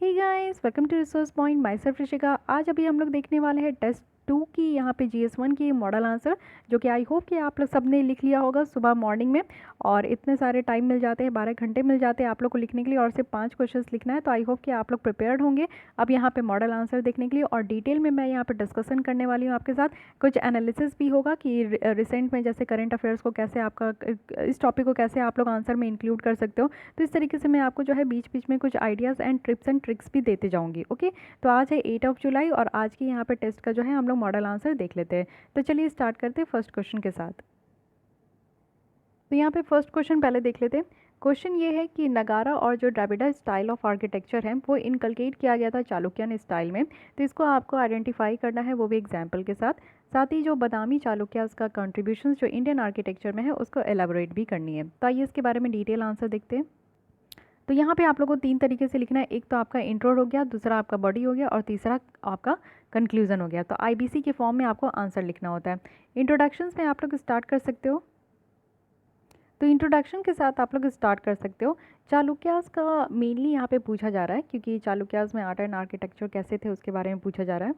Hey guys, welcome to resource point. Myself Rishika. आज अभी हम लोग देखने वाले हैं टेस्ट 2 की यहाँ पे GS1 की मॉडल आंसर, जो कि आई होप कि आप लोग सब ने लिख लिया होगा सुबह मॉर्निंग में। और इतने सारे टाइम मिल जाते हैं, 12 घंटे मिल जाते हैं आप लोग को लिखने के लिए, और सिर्फ 5 क्वेश्चंस लिखना है। तो आई होप कि आप लोग प्रिपेयर्ड होंगे अब यहाँ पे मॉडल आंसर देखने के लिए। और डिटेल में मैं यहाँ पे डिस्कशन करने वाली हूँ आपके साथ। कुछ एनालिसिस भी होगा कि रिसेंट में जैसे करंट अफेयर्स को कैसे आपका इस टॉपिक को कैसे आप लोग आंसर में इंक्लूड कर सकते हो। तो इस तरीके से मैं आपको जो है बीच बीच में कुछ ideas and tips and tricks भी देते जाऊंगी। ओके, तो आज है 8 जुलाई और आज की यहाँ पे टेस्ट का जो है हम लोग मॉडल आंसर देख लेते हैं। तो चलिए स्टार्ट करते हैं फर्स्ट क्वेश्चन के साथ। तो यहाँ पे फर्स्ट क्वेश्चन पहले देख लेते हैं। क्वेश्चन ये है कि नगारा और जो द्रविड़ा स्टाइल ऑफ आर्किटेक्चर है वो इनकलकेट किया गया था चालुक्यन स्टाइल में। तो इसको आपको आइडेंटिफाई करना है, वो भी एग्जाम्पल के साथ। साथ ही जो बादामी चालुक्यास का कंट्रीब्यूशन जो इंडियन आर्किटेक्चर में है उसको एलेबोरेट भी करनी है। तो आइए इसके बारे में डिटेल आंसर देखते हैं। तो यहाँ पे आप लोगों को 3 तरीके से लिखना है। एक तो आपका इंट्रो हो गया, दूसरा आपका बॉडी हो गया, और तीसरा आपका कंक्लूजन हो गया। तो IBC के फॉर्म में आपको आंसर लिखना होता है। इंट्रोडक्शंस में आप लोग स्टार्ट कर सकते हो। तो इंट्रोडक्शन के साथ आप लोग स्टार्ट कर सकते हो। चालुक्यास का मेनली यहाँ पे पूछा जा रहा है, क्योंकि चालुक्यास में आर्ट एंड आर्किटेक्चर कैसे थे उसके बारे में पूछा जा रहा है।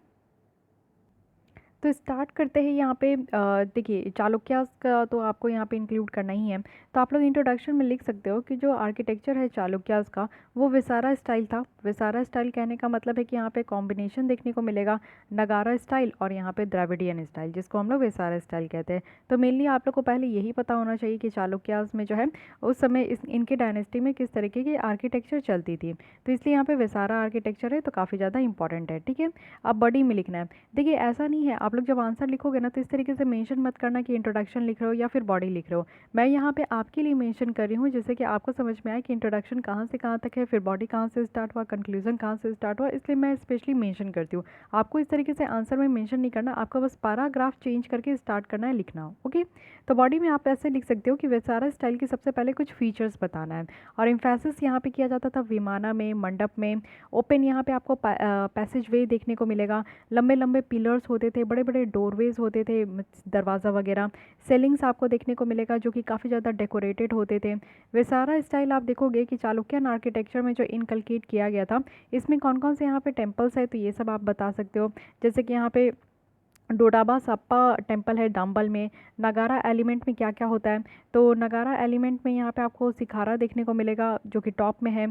तो स्टार्ट करते हैं यहाँ पे। देखिए, चालुक्यास का तो आपको यहाँ पे इंक्लूड करना ही है। तो आप लोग इंट्रोडक्शन में लिख सकते हो कि जो आर्किटेक्चर है चालुक्यास का वो विसारा स्टाइल था। विसारा स्टाइल कहने का मतलब है कि यहाँ पे कॉम्बिनेशन देखने को मिलेगा नगारा स्टाइल और यहाँ पे द्रविडियन स्टाइल, जिसको हम लोग विसारा स्टाइल कहते हैं। तो मेनली आप लोग को पहले यही पता होना चाहिए कि चालुक्यास में जो है उस समय इनके डायनेस्टी में किस तरीके की आर्किटेक्चर चलती थी। तो इसलिए यहाँ पे विसारा आर्किटेक्चर है, तो काफ़ी ज़्यादा इंपॉर्टेंट है। ठीक है, अब बॉडी में लिखना है। देखिए, ऐसा नहीं है, आप लोग जब आंसर लिखोगे ना तो इस तरीके से मेंशन मत करना कि इंट्रोडक्शन लिख रहे हो या फिर बॉडी लिख रहे हो। मैं यहाँ पे आपके लिए मेंशन कर रही हूँ जिससे कि आपको समझ में आए कि इंट्रोडक्शन कहाँ से कहाँ तक है, फिर बॉडी कहाँ से स्टार्ट हुआ, कंक्लूजन कहाँ से स्टार्ट हुआ। इसलिए मैं स्पेशली मेंशन करती हूँ। आपको इस तरीके से आंसर में मेंशन नहीं करना, आपका बस पैराग्राफ चेंज करके स्टार्ट करना है लिखना। ओके, तो बॉडी में आप ऐसे लिख सकते हो कि विसारा स्टाइल की सबसे पहले कुछ फीचर्स बताना है। और इम्फेसिस यहाँ पे किया जाता था विमाना में, मंडप में। ओपन यहाँ पे आपको पैसेज वे देखने को मिलेगा। लंबे लंबे पिलर्स होते थे, बड़े बड़े डोरवेज होते थे, दरवाज़ा वगैरह। सेलिंग्स आपको देखने को मिलेगा जो कि काफ़ी ज़्यादा डेकोरेटेड होते थे। विसारा स्टाइल आप देखोगे कि चालुक्यन आर्किटेक्चर में जो इनकलकेट किया गया था, इसमें कौन कौन से यहाँ पे टेम्पल्स है, तो ये सब आप बता सकते हो। जैसे कि यहाँ पे डोडाबा सप्पा टेम्पल है डाम्बल में। नगारा एलिमेंट में क्या क्या होता है, तो नगारा एलिमेंट में यहाँ पे आपको सिखारा देखने को मिलेगा जो कि टॉप में है।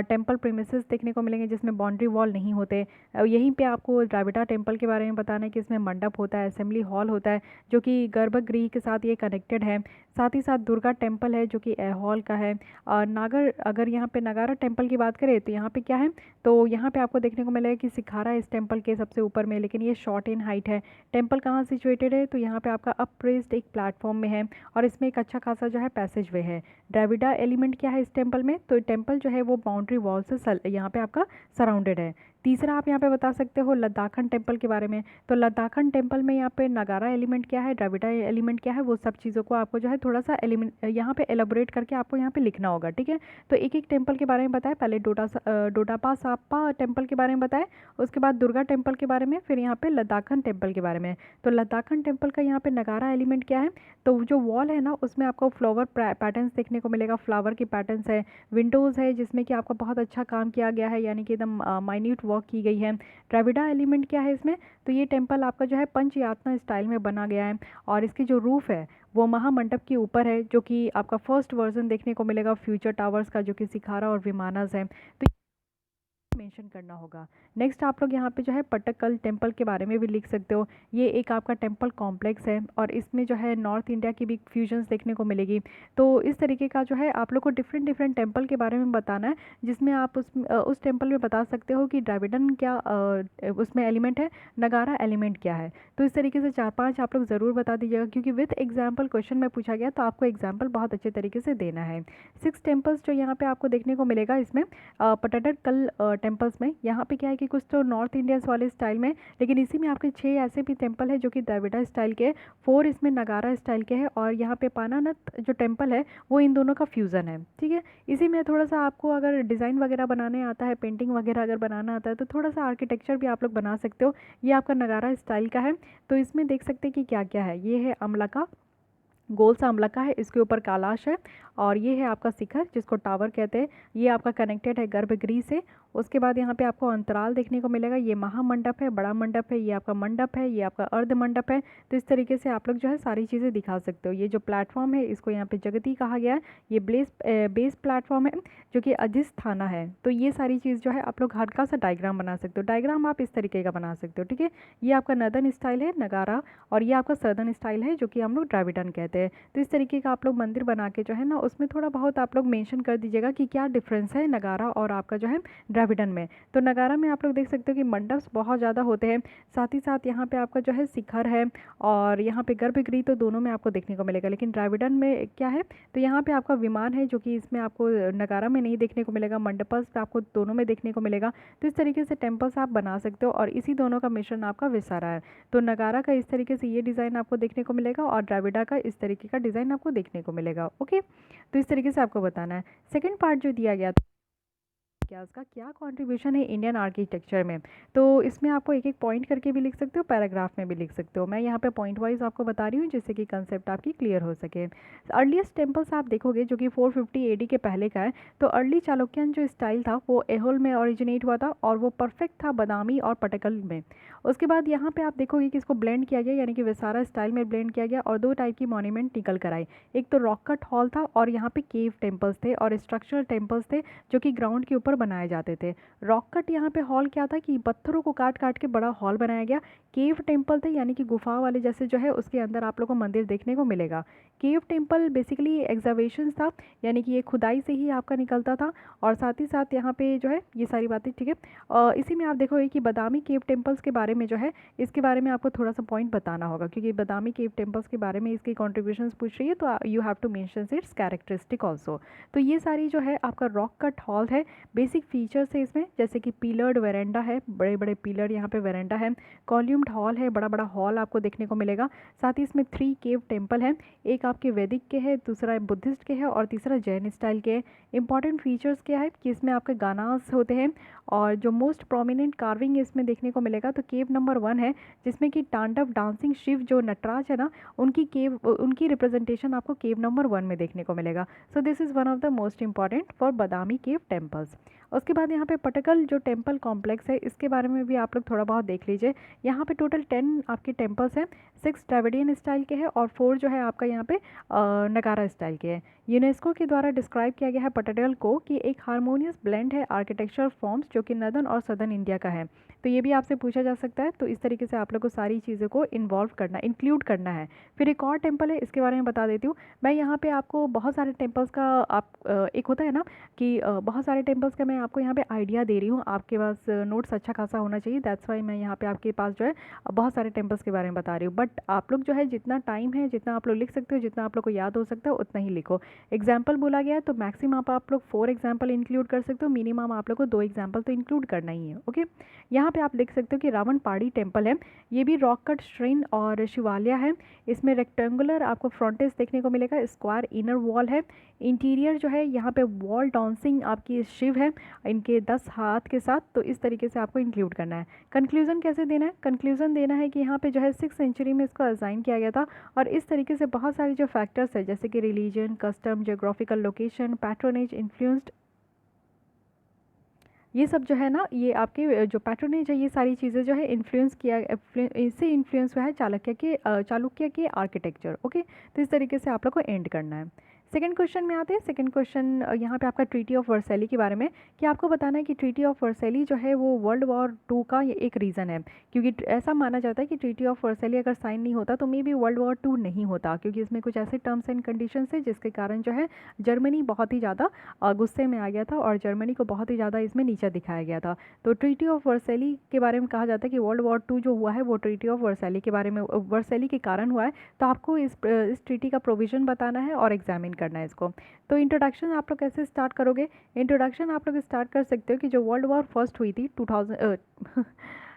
टेम्पल प्रीमिसेस देखने को मिलेंगे जिसमें बाउंड्री वॉल नहीं होते। यहीं पे आपको द्रविड़ा टेम्पल के बारे में बताना है कि इसमें मंडप होता है, असेंबली हॉल होता है जो कि गर्भगृह के साथ ये कनेक्टेड है। साथ ही साथ दुर्गा टेम्पल है जो कि हॉल का है। नागर अगर यहाँ पे नगारा टेम्पल की बात करें तो यहाँ पे क्या है, तो यहाँ पे आपको देखने को मिलेगा कि सिखारा इस टेम्पल के सबसे ऊपर में, लेकिन ये शॉर्ट इन हाइट है। टेम्पल कहाँ सिचुएटेड है, तो यहाँ पे आपका अप्रेस्ड एक प्लेटफॉर्म में है, और इसमें एक अच्छा खासा जो है पैसेज वे है। द्रविड़ा एलिमेंट क्या है इस टेम्पल में, तो टेम्पल जो है वो बाउंड्री वॉल से यहाँ पे आपका सराउंडेड है। तीसरा आप यहाँ पे बता सकते हो लद्दाखन टेम्पल के बारे में। तो लद्दाखन टेम्पल में यहाँ पे नगारा एलिमेंट क्या है, द्रविड़ा एलिमेंट क्या है, वो सब चीज़ों को आपको जो है थोड़ा सा एलिमेंट यहाँ पे एलेबोरेट करके आपको यहाँ पे लिखना होगा। ठीक है, तो एक एक टेम्पल के बारे में बताया। पहले डोडापा सापा टेम्पल के बारे में बताया, उसके बाद दुर्गा टेम्पल के बारे में, फिर यहाँ पे लद्दाखन टेम्पल के बारे में। तो लद्दाखन टेम्पल का यहाँ पे नगारा एलिमेंट क्या है, तो जो वॉल है ना उसमें आपको फ्लावर पैटर्न्स देखने को मिलेगा। फ्लावर की पैटर्न्स है, विंडोज़ है जिसमें कि आपका बहुत अच्छा काम किया गया है, यानी कि एकदम माइन्यूट वर्क की गई है। द्रविड़ा एलिमेंट क्या है इसमें, तो ये टेम्पल आपका जो है पंच यातना स्टाइल में बना गया है, और इसकी जो रूफ़ है वो महामंडप के ऊपर है, जो कि आपका फर्स्ट वर्जन देखने को मिलेगा फ्यूचर टावर्स का, जो कि सिखारा और विमानस है। तो मेंशन करना होगा। नेक्स्ट आप लोग यहाँ पे जो है पट्टक्कल टेम्पल के बारे में भी लिख सकते हो। ये एक आपका टेम्पल कॉम्प्लेक्स है, और इसमें जो है नॉर्थ इंडिया की भी फ्यूजन्स देखने को मिलेगी। तो इस तरीके का जो है आप लोग को डिफरेंट डिफरेंट टेम्पल के बारे में बताना है, जिसमें आप उस टेम्पल में बता सकते हो कि द्रविडन क्या उसमें एलिमेंट है, नगारा एलिमेंट क्या है। तो इस तरीके से 4-5 आप लोग ज़रूर बता दीजिएगा, क्योंकि विथ एग्जाम्पल क्वेश्चन में पूछा गया तो आपको एग्जाम्पल बहुत अच्छे तरीके से देना है। 6 टेम्पल्स जो यहाँ पे आपको देखने को मिलेगा इसमें पट्टडकल टेम्पल्स में। यहाँ पे क्या है कि कुछ तो नॉर्थ इंडियंस वाले स्टाइल में, लेकिन इसी में आपके 6 ऐसे भी टेम्पल है जो कि द्रविड़ा स्टाइल के, 4 इसमें नगारा स्टाइल के हैं, और यहाँ पे पानानथ जो टेम्पल है वो इन दोनों का फ्यूज़न है। ठीक है, इसी में थोड़ा सा आपको अगर डिज़ाइन वगैरह बनाने आता है, पेंटिंग वगैरह अगर बनाना आता है, तो थोड़ा सा आर्किटेक्चर भी आप लोग बना सकते हो। ये आपका नगारा स्टाइल का है। तो इसमें देख सकते हैं कि क्या क्या है। ये है अमला का गोल सा अम्लका है, इसके ऊपर कालाश है और ये है आपका शिखर जिसको टावर कहते हैं। ये आपका कनेक्टेड है गर्भगृह से। उसके बाद यहाँ पे आपको अंतराल देखने को मिलेगा। ये महामंडप है, बड़ा मंडप है, ये आपका मंडप है, ये आपका अर्ध मंडप है। तो इस तरीके से आप लोग जो है सारी चीज़ें दिखा सकते हो। ये जो प्लेटफॉर्म है इसको यहाँ पे जगती कहा गया है। ये बेस प्लेटफॉर्म है जो कि अधिष्ठाना है। तो ये सारी चीज़ जो है आप लोग हल्का सा डायग्राम बना सकते हो। डायग्राम आप इस तरीके का बना सकते हो, ठीक है। ये आपका नर्दर्न स्टाइल है नगारा और ये आपका सर्दर्न स्टाइल है जो कि हम लोग द्रविडन कहते हैं। तो इस तरीके का आप लोग मंदिर बना के जो है ना उसमें थोड़ा बहुत आप लोग मेंशन कर दीजिएगा कि क्या डिफरेंस है नगारा और आपका जो है द्रविडन में। तो नगारा में आप लोग देख सकते हो कि मंडप बहुत ज़्यादा होते हैं, साथ ही साथ यहाँ पे आपका जो है शिखर है और यहाँ पे गर्भगृह, तो दोनों में आपको देखने को मिलेगा। लेकिन द्रविडन में क्या है, तो यहाँ पे आपका विमान है जो कि इसमें आपको नगारा में नहीं देखने को मिलेगा, मंडपस आपको दोनों में देखने को मिलेगा। तो इस तरीके से टेम्पल्स आप बना सकते हो और इसी दोनों का मिश्रण आपका विसारा है। तो नगारा का इस तरीके से ये डिज़ाइन आपको देखने को मिलेगा और द्रविड़ा का इस तरीके का डिज़ाइन आपको देखने को मिलेगा। ओके, तो इस तरीके से आपको बताना है। सेकंड पार्ट जो दिया गया था क्या उसका क्या कंट्रीब्यूशन है इंडियन आर्किटेक्चर में, तो इसमें आपको एक एक पॉइंट करके भी लिख सकते हो, पैराग्राफ में भी लिख सकते हो। मैं यहाँ पे पॉइंट वाइज आपको बता रही हूँ जिससे कि कंसेप्ट आपकी क्लियर हो सके। अर्लीस्ट टेम्पल्स आप देखोगे जो कि 450 एडी के पहले का है। तो अर्ली चालुक्यन जो स्टाइल था वो एहोल में ओरिजिनेट हुआ था और वो परफेक्ट था बादामी और पटकल में। उसके बाद यहाँ पे आप देखोगे कि इसको ब्लेंड किया गया, यानी कि विसारा स्टाइल में ब्लेंड किया गया और दो टाइप की मॉन्यूमेंट निकल कर आई। एक तो रॉक कट हॉल था और यहाँ पे केव टेम्पल्स थे और स्ट्रक्चरल टेम्पल्स थे जो कि ग्राउंड के ऊपर बनाए जाते थे। रॉक कट यहाँ पे हॉल क्या था कि पत्थरों को काट काट के बड़ा हॉल बनाया गया। केव टेम्पल थे यानी कि गुफा वाले जैसे जो है उसके अंदर आप लोगों को मंदिर देखने को मिलेगा। केव टेम्पल बेसिकली एग्जावेशन था, यानी कि ये खुदाई से ही आपका निकलता था और साथ ही साथ यहाँ पे जो है ये सारी बातें, ठीक है। इसी में आप देखोगे कि बादामी केव टेम्पल्स के बारे में जो है इसके बारे में आपको थोड़ा सा पॉइंट बताना होगा क्योंकि बादामी केव टेम्पल्स के बारे में इसकी कॉन्ट्रीब्यूशंस पूछ रही है, तो you have to mention its characteristic also. तो ये सारी जो है आपका रॉक कट हॉल है। बेसिक फीचर्स है इसमें जैसे कि पिलर्ड वेरेंडा है, बड़े बड़े पिलर यहाँ पे वेरेंडा है। कॉल्यूम्ड हॉल है, बड़ा बड़ा हॉल आपको देखने को मिलेगा। साथ ही इसमें 3 केव टेम्पल हैं, एक आपके वैदिक के है, दूसरा बुद्धिस्ट के है और तीसरा जैन स्टाइल के है। इंपॉर्टेंट फीचर्स क्या है कि इसमें आपके गानास होते हैं और जो मोस्ट प्रोमिनेंट कार्विंग इसमें देखने को मिलेगा तो केव नंबर 1 है जिसमें कि तांडव डांसिंग शिव जो नटराज है ना उनकी रिप्रेजेंटेशन आपको केव नंबर 1 में देखने को मिलेगा। So this is one of the most important for Badami cave temples. उसके बाद यहाँ पे पटकल जो टेम्पल कॉम्प्लेक्स है इसके बारे में भी आप लोग थोड़ा बहुत देख लीजिए। यहाँ पे टोटल 10 आपके टेम्पल्स हैं, 6 द्रविडियन स्टाइल के हैं और 4 जो है आपका यहाँ पे नगारा स्टाइल के हैं। यूनेस्को के द्वारा डिस्क्राइब किया गया है पटडल को कि एक हारमोनियस ब्लेंड है आर्किटेक्चरल फॉर्म्स जो कि नदर्न और सदर्न इंडिया का है। तो ये भी आपसे पूछा जा सकता है। तो इस तरीके से आप लोग को सारी चीज़ों को इन्वॉल्व करना, इंक्लूड करना है। फिर एक और टेम्पल है, इसके बारे में बता देती हूँ मैं। यहाँ पे आपको बहुत सारे टेम्पल्स का एक होता है ना कि बहुत सारे टेम्पल्स का मैं आपको यहाँ पे आइडिया दे रही हूँ, आपके पास नोट्स अच्छा खासा होना चाहिए। दैट्स वाई मैं यहाँ पे आपके पास जो है बहुत सारे टेम्पल्स के बारे में बता रही हूँ। बट आप लोग जो है जितना टाइम है, जितना आप लोग लिख सकते हो, जितना आप लोग को याद हो सकता है उतना ही लिखो। एग्जाम्पल बोला गया है तो मैक्सिमम आप लोग 4 एग्जाम्पल इंक्लूड कर सकते हो, मिनिमम आप लोग को 2 एग्जाम्पल तो इंक्लूड करना ही है। ओके, यहाँ पे आप देख सकते हो कि रावण पहाड़ी टेम्पल है। ये भी रॉक कट श्रेन और शिवालय है। इसमें रेक्टेंगुलर आपको फ्रंटेज देखने को मिलेगा, स्क्वायर इनर वॉल है। इंटीरियर जो है यहाँ पे वॉल डांसिंग आपकी शिव है इनके 10 हाथ के साथ। तो इस तरीके से आपको इंक्लूड करना है। कंक्लूजन कैसे देना है, कंक्लूजन देना है कि यहाँ पे जो है 6th सेंचुरी में इसको असाइन किया गया था और इस तरीके से बहुत सारे जो फैक्टर्स है जैसे कि religion, custom, geographical location, patronage influenced, ये सब जो है ना ये आपके जो पैट्रोनेज है ये सारी चीज़ें जो है इन्फ्लुएंस किया, इससे इन्फ्लुएंस हुआ है चालुक्य के आर्किटेक्चर। ओके, तो इस तरीके से आप लोग को एंड करना है। सेकंड क्वेश्चन में आते हैं। सेकंड क्वेश्चन यहाँ पे आपका ट्रीटी ऑफ वर्सैली के बारे में कि आपको बताना है कि ट्रीटी ऑफ वर्सैली जो है वो वर्ल्ड वॉर 2 का ये एक रीज़न है, क्योंकि ऐसा माना जाता है कि ट्रीटी ऑफ वर्सैली अगर साइन नहीं होता तो मे बी वर्ल्ड वॉर 2 नहीं होता, क्योंकि इसमें कुछ ऐसे टर्म्स एंड कंडीशंस है जिसके कारण जो है जर्मनी बहुत ही ज़्यादा गुस्से में आ गया था और जर्मनी को बहुत ही ज़्यादा इसमें नीचा दिखाया गया था। तो ट्रीटी ऑफ वर्सैली के बारे में कहा जाता है कि वर्ल्ड वॉर 2 जो हुआ है वो ट्रीटी ऑफ वर्सैली के बारे में, वर्सैली के कारण हुआ है। तो आपको इस ट्रीटी का प्रोविज़न बताना है और एग्जामिन करना है इसको। तो इंट्रोडक्शन आप लोग कैसे स्टार्ट करोगे, इंट्रोडक्शन आप लोग स्टार्ट कर सकते हो कि जो वर्ल्ड वॉर फर्स्ट हुई थी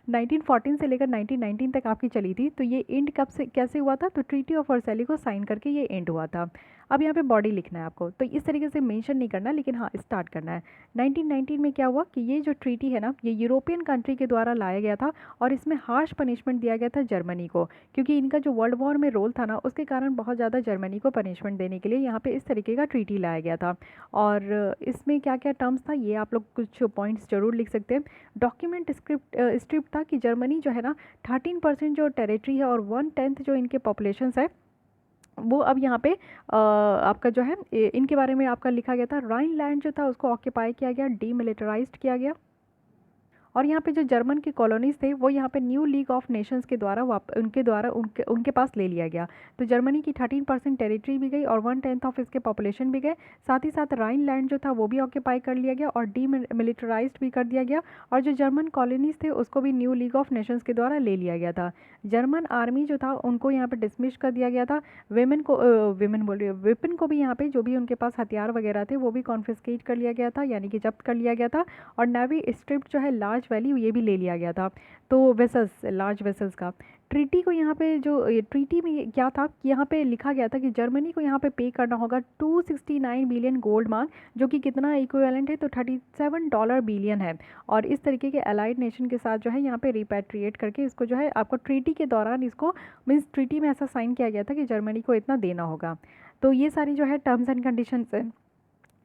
1914 से लेकर 1919 तक आपकी चली थी, तो ये एंड कब से कैसे हुआ था, तो ट्रीटी ऑफ वर्सैली को साइन करके ये एंड हुआ था। अब यहाँ पे बॉडी लिखना है आपको, तो इस तरीके से मेंशन नहीं करना, लेकिन हाँ स्टार्ट करना है। 1919 में क्या हुआ कि ये जो ट्रीटी है ना, ये यूरोपियन कंट्री के द्वारा लाया गया था और इसमें हार्श पनिशमेंट दिया गया था जर्मनी को, क्योंकि इनका जो वर्ल्ड वॉर में रोल था ना, उसके कारण बहुत ज़्यादा जर्मनी को पनिशमेंट देने के लिए यहाँ पे इस तरीके का ट्रीटी लाया गया था। और इसमें क्या क्या टर्म्स था ये आप लोग कुछ पॉइंट्स जरूर लिख सकते हैं। डॉक्यूमेंट स्क्रिप्ट था कि जर्मनी जो है ना 13% जो टेरिटरी है और 1/10 जो इनके पॉपुलेशन है, वो अब यहाँ पे आपका जो है इनके बारे में आपका लिखा गया था। राइनलैंड जो था उसको ऑक्यूपाई किया गया, डीमिलिटराइज्ड किया गया। और यहाँ पे जो जर्मन की कॉलोनीज थे वो यहाँ पे न्यू लीग ऑफ नेशंस के द्वारा उनके पास ले लिया गया। तो जर्मनी की 13% टेरिटरी भी गई और 1/10 ऑफ इसके पॉपुलेशन भी गए। साथ ही साथ राइन लैंड जो था वो भी ऑक्यूपाई कर लिया गया और डीमिलिटराइज्ड भी कर दिया गया। और जो जर्मन कॉलोनीज थे उसको भी न्यू लीग ऑफ नेशंस के द्वारा ले लिया गया था। जर्मन आर्मी जो था उनको यहाँ पे डिसमिस कर दिया गया था। वेपन को भी यहाँ पे जो भी उनके पास हथियार वगैरह थे वो भी कॉन्फिस्केट कर लिया गया था, यानी कि जब्त कर लिया गया था। और नेवी स्ट्रिप्ट जो है लार्ज वैल्यू ये भी ले लिया गया था। तो वेसल्स, लार्ज वेसल्स का ट्रीटी को यहाँ पे जो ट्रीटी में क्या था कि यहाँ पे लिखा गया था कि जर्मनी को यहाँ पे करना होगा 269 बिलियन गोल्ड मार्क, जो कि कितना इक्विवेलेंट है तो $37 बिलियन है। और इस तरीके के अलाइड नेशन के साथ जो है यहाँ पे रिपैट्रिएट करके इसको जो है आपको ट्रीटी के दौरान इसको मीन्स ट्रीटी में ऐसा साइन किया गया था कि जर्मनी को इतना देना होगा। तो ये सारी जो है टर्म्स एंड कंडीशंस है,